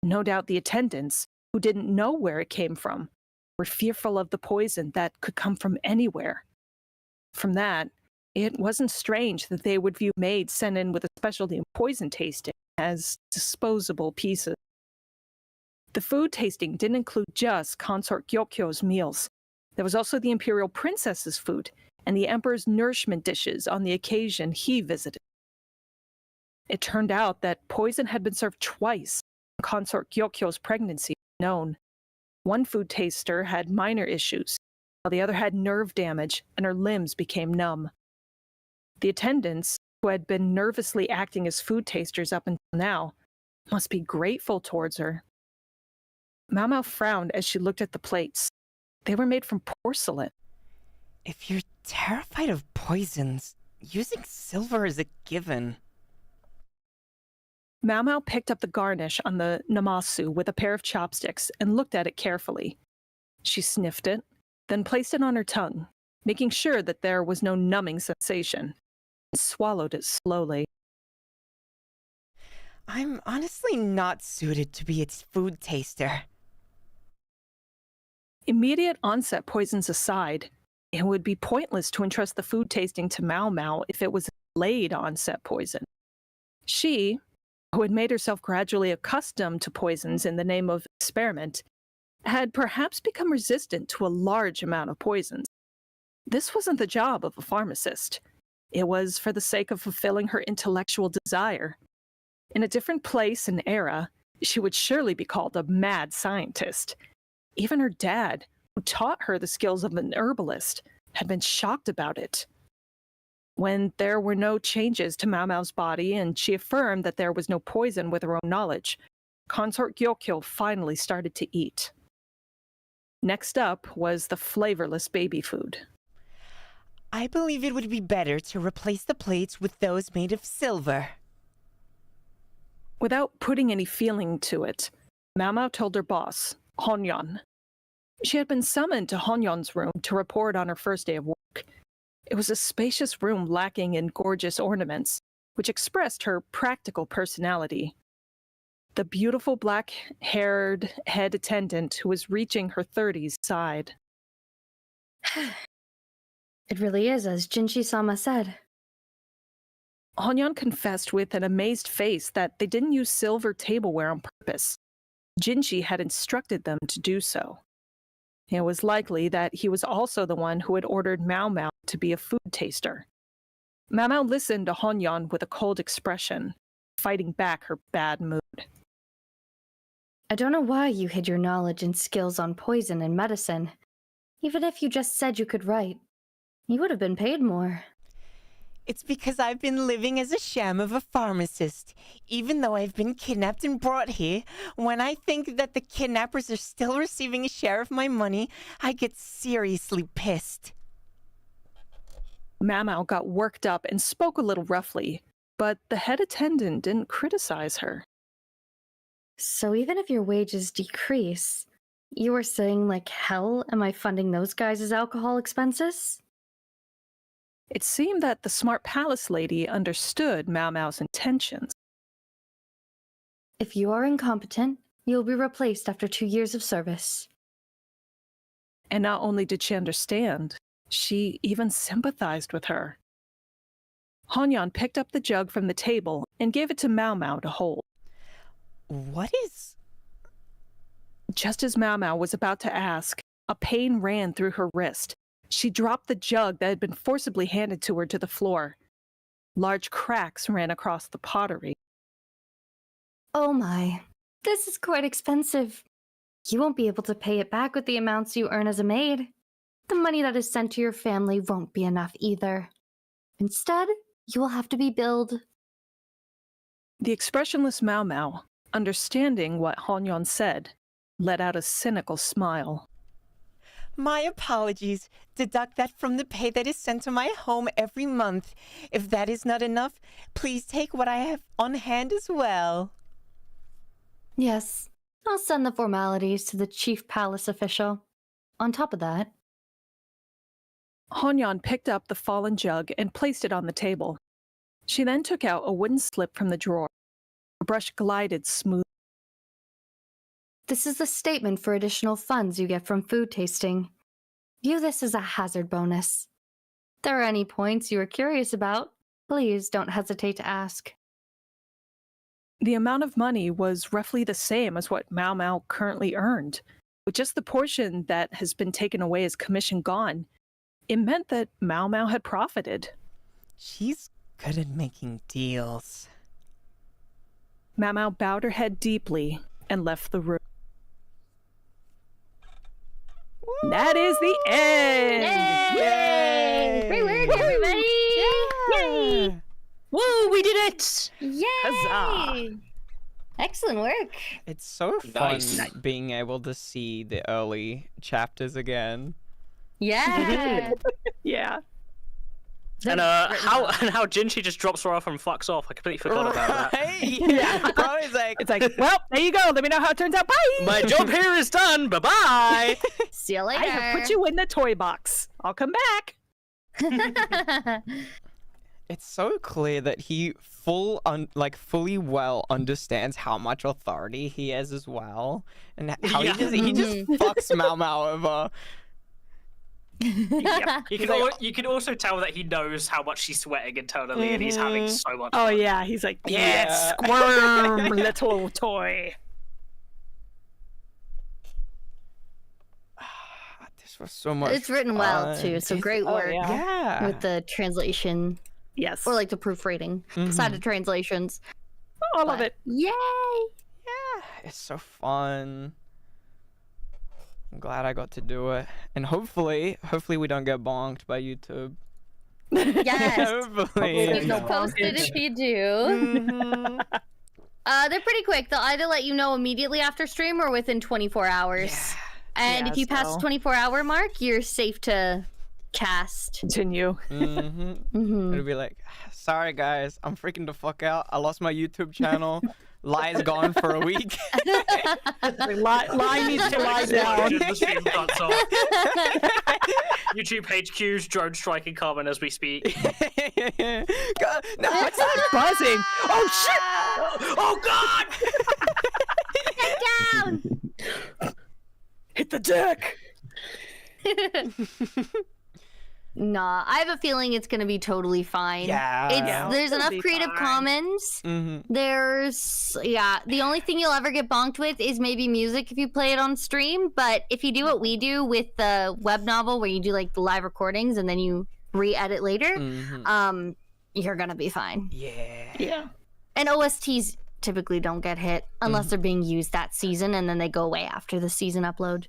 No doubt the attendants, who didn't know where it came from, were fearful of the poison that could come from anywhere. From that, it wasn't strange that they would view maids sent in with a specialty in poison tasting as disposable pieces. The food tasting didn't include just Consort Gyokyo's meals. There was also the Imperial Princess's food and the Emperor's nourishment dishes on the occasion he visited. It turned out that poison had been served twice when Consort Gyokyo's pregnancy was known. One food taster had minor issues, while the other had nerve damage and her limbs became numb. The attendants, who had been nervously acting as food tasters up until now, must be grateful towards her. Mao Mao frowned as she looked at the plates. They were made from porcelain. If you're terrified of poisons, using silver is a given. Mao Mao picked up the garnish on the namasu with a pair of chopsticks and looked at it carefully. She sniffed it, then placed it on her tongue, making sure that there was no numbing sensation, and swallowed it slowly. I'm honestly not suited to be its food taster. Immediate onset poisons aside, it would be pointless to entrust the food tasting to Mao Mao if it was delayed onset poison. She, who had made herself gradually accustomed to poisons in the name of experiment, had perhaps become resistant to a large amount of poisons. This wasn't the job of a pharmacist. It was for the sake of fulfilling her intellectual desire. In a different place and era, she would surely be called a mad scientist. Even her dad, who taught her the skills of an herbalist, had been shocked about it. When there were no changes to Mao Mao's body and she affirmed that there was no poison with her own knowledge, Consort Gyokyo finally started to eat. Next up was the flavorless baby food. I believe it would be better to replace the plates with those made of silver. Without putting any feeling to it, Mao Mao told her boss, Honyon. She had been summoned to Honyon's room to report on her first day of work. It was a spacious room lacking in gorgeous ornaments, which expressed her practical personality. The beautiful black-haired head attendant who was reaching her 30s sighed. It really is, as Jinshi-sama said. Honyon confessed with an amazed face that they didn't use silver tableware on purpose. Jinshi had instructed them to do so. It was likely that he was also the one who had ordered Mao Mao to be a food taster. Mao Mao listened to Honyan with a cold expression, fighting back her bad mood. I don't know why you hid your knowledge and skills on poison and medicine. Even if you just said you could write, you would have been paid more. It's because I've been living as a sham of a pharmacist. Even though I've been kidnapped and brought here, when I think that the kidnappers are still receiving a share of my money, I get seriously pissed. Mao Mao got worked up and spoke a little roughly, but the head attendant didn't criticize her. So even if your wages decrease, you were saying like hell am I funding those guys' alcohol expenses? It seemed that the smart palace lady understood Mao Mao's intentions. If you are incompetent, you'll be replaced after 2 years of service. And not only did she understand, she even sympathized with her. Honyan picked up the jug from the table and gave it to Mao Mao to hold. What is... Just as Mao Mao was about to ask, a pain ran through her wrist. She dropped the jug that had been forcibly handed to her to the floor. Large cracks ran across the pottery. Oh my, this is quite expensive. You won't be able to pay it back with the amounts you earn as a maid. The money that is sent to your family won't be enough either. Instead, you will have to be billed. The expressionless Mao Mao, understanding what Honyan said, let out a cynical smile. My apologies. Deduct that from the pay that is sent to my home every month. If that is not enough, please take what I have on hand as well. Yes, I'll send the formalities to the chief palace official. On top of that... Honyan picked up the fallen jug and placed it on the table. She then took out a wooden slip from the drawer. Her brush glided smoothly. This is the statement for additional funds you get from food tasting. View this as a hazard bonus. If there are any points you are curious about, please don't hesitate to ask. The amount of money was roughly the same as what Mao Mao currently earned. With just the portion that has been taken away as commission gone, it meant that Mao Mao had profited. She's good at making deals. Mao Mao bowed her head deeply and left the room. That is the end! Yay! Great work, everybody! Yay! Woo, we did it! Yay! Huzzah! Excellent work. It's so fun Nice. being able to see the early chapters again. Yeah. Yeah. And how Jinchi just drops her off and fucks off. I completely forgot about that. Right? Yeah. Always like, It's like, well, there you go. Let me know how it turns out. Bye! My job here is done. Bye bye. See you later. I have put you in the toy box. I'll come back. it's so clear that he fully well understands how much authority he has as well, and how Yeah. he just fucks Mao Mao over. Yeah. You can also tell that he knows how much she's sweating internally, and he's having so much Oh, fun. yeah. He's like, Yeah. yes, squirm, little toy. This was so much. It's written well, fun. too, so It's- great work Yeah. with the translation, Yes. or like the proofreading side of translations. I love But it. Yay! Yeah, it's so fun. I'm glad I got to do it, and hopefully we don't get bonked by YouTube. Yes. Hopefully. There's no Yeah. posted if you do. Mhm. They're pretty quick. They'll either let you know immediately after stream or within 24 hours. Yeah. And Yeah, if you pass so- the 24-hour mark, you're safe to cast. Continue. Mm-hmm. It'll be like, sorry guys, I'm freaking the fuck out. I lost my YouTube channel. Lie's gone for a week. Lie needs to lie down. The stream cuts off. YouTube HQ's drone striking Carmen as we speak. God, no, What's that buzzing? Oh, shit! Oh God! Get down! Hit the deck! Nah, I have a feeling it's gonna be totally fine. Yeah. There's It'll enough be Creative fine. Commons. Mm-hmm. The only thing you'll ever get bonked with is maybe music if you play it on stream. But if you do what we do with the web novel, where you do like the live recordings and then you re-edit later, Mm-hmm. you're gonna be fine. Yeah. And OSTs typically don't get hit unless they're being used that season, and then they go away after the season upload.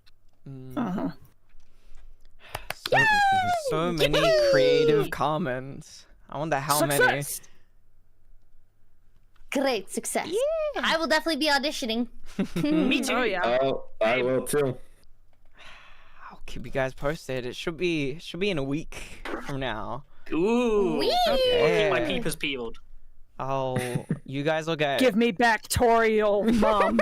Uh-huh. So many Creative Commons. I wonder how many. Success. Great success. I will definitely be auditioning. Me too. Oh yeah. Oh, I will too. I'll keep you guys posted. It should be in a week from now. Ooh. Whee! Keep my Yeah. peepers peeled. You guys will get. Give me Bactorial, Mom.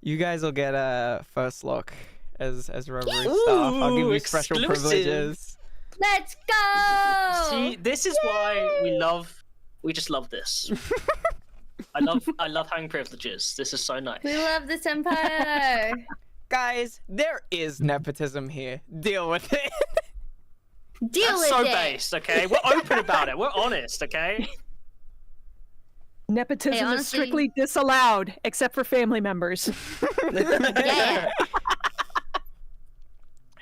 You guys will get a first look as Reverie staff. I'll give you special exclusive. privileges. Let's go! See, this is why we just love this. I love having privileges. This is so nice. We love this empire. Guys, there is nepotism here. Deal with it. Deal That's with so it. based, okay? We're open about it. We're honest, okay? Nepotism Hey, is honestly- strictly disallowed, except for family members. Yeah.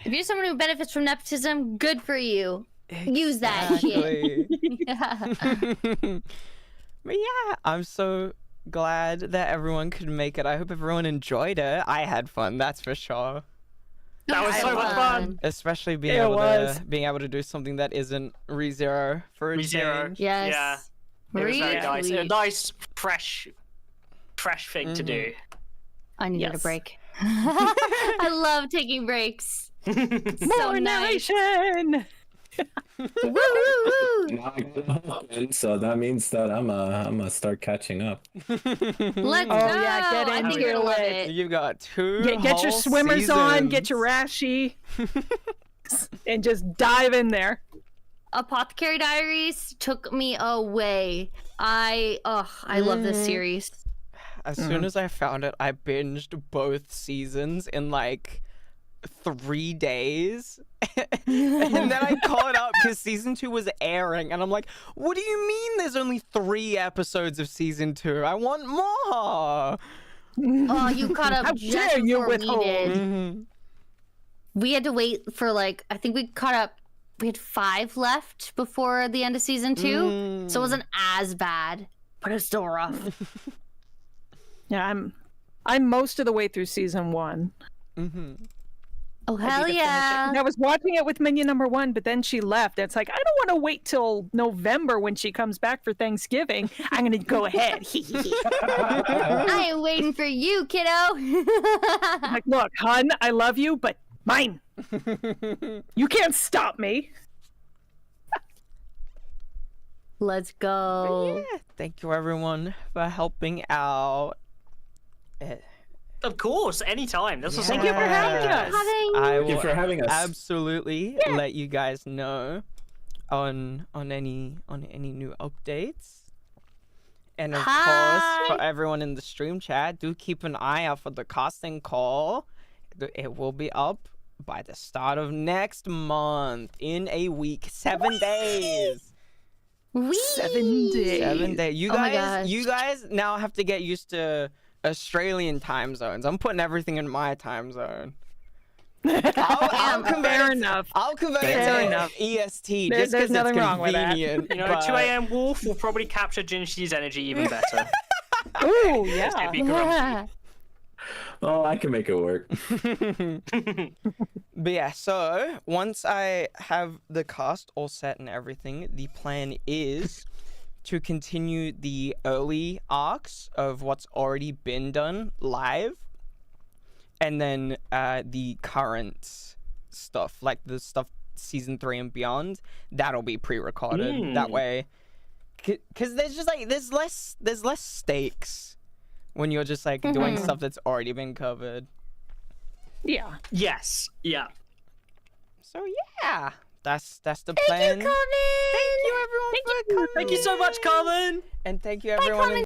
If you're someone who benefits from nepotism, good for you. Use that shit. Exactly. But yeah, I'm so glad that everyone could make it. I hope everyone enjoyed it. I had fun, that's for sure. That was so much fun. Especially being It able was. to do something that isn't ReZero for a ReZero. change. Yes. Yeah. It was very nice. A Retweet. nice, fresh thing to do. I needed a Yes. break. I love taking breaks. So More nice. narration. Woo, woo, woo. Now I got a husband, so that means that I'm gonna start catching up. Let's Oh, go. yeah, get I into think you're gonna love it. it. You've got two Get your whole swimmers on, get your seasons. rashi, and just dive in there. Apothecary Diaries took me away. I love this series. As soon as I found it, I binged both seasons in like 3 days. And then I caught up because season 2 was airing. And I'm like, what do you mean there's only 3 episodes of season 2? I want more. Oh, you caught up How just dare you before we withhold. did. Mhm. We had to wait for I think we caught up. We had 5 left before the end of season 2, so it wasn't as bad, but it was still rough. Yeah, I'm most of the way through season 1. Mhm. Oh I need hell to finish it. yeah! And I was watching it with minion number 1, but then she left. It's like, I don't want to wait till November when she comes back for Thanksgiving. I'm gonna go ahead. I ain't waiting for you, kiddo. I'm like, look, hun, I love you, but mine. You can't stop me. Let's go. Yeah, thank you everyone for helping out. Of course, anytime. This was Thank you for having us. I Thank you will for having us. absolutely let you guys know on any new updates. And of course, for everyone in the stream chat, do keep an eye out for the casting call. It will be up by the start of next month in a week, 7 days. Whee! 7 days. 7 days. You Oh my guys, gosh. you guys now have to get used to Australian time zones. I'm putting everything in my time zone. I'll convert Fair it. enough. I'll convert Fair it enough. to EST There's just because it's nothing wrong with that. convenient. You know, but- 2 a.m. Wolf will probably capture Jinshi's energy even better. Ooh, It'd yeah. be grumpy. Yeah. Oh, I can make it work. But yeah, so once I have the cast all set and everything, the plan is to continue the early arcs of what's already been done live, and then the current stuff, like the stuff season 3 and beyond, that'll be pre-recorded. That way, because there's less stakes when you're just like doing stuff that's already been covered. Yeah. Yes. Yeah. So yeah, that's the Thank plan. you, Conan. Thank you everyone for coming. Thank you so much, Carmen. And thank you everyone in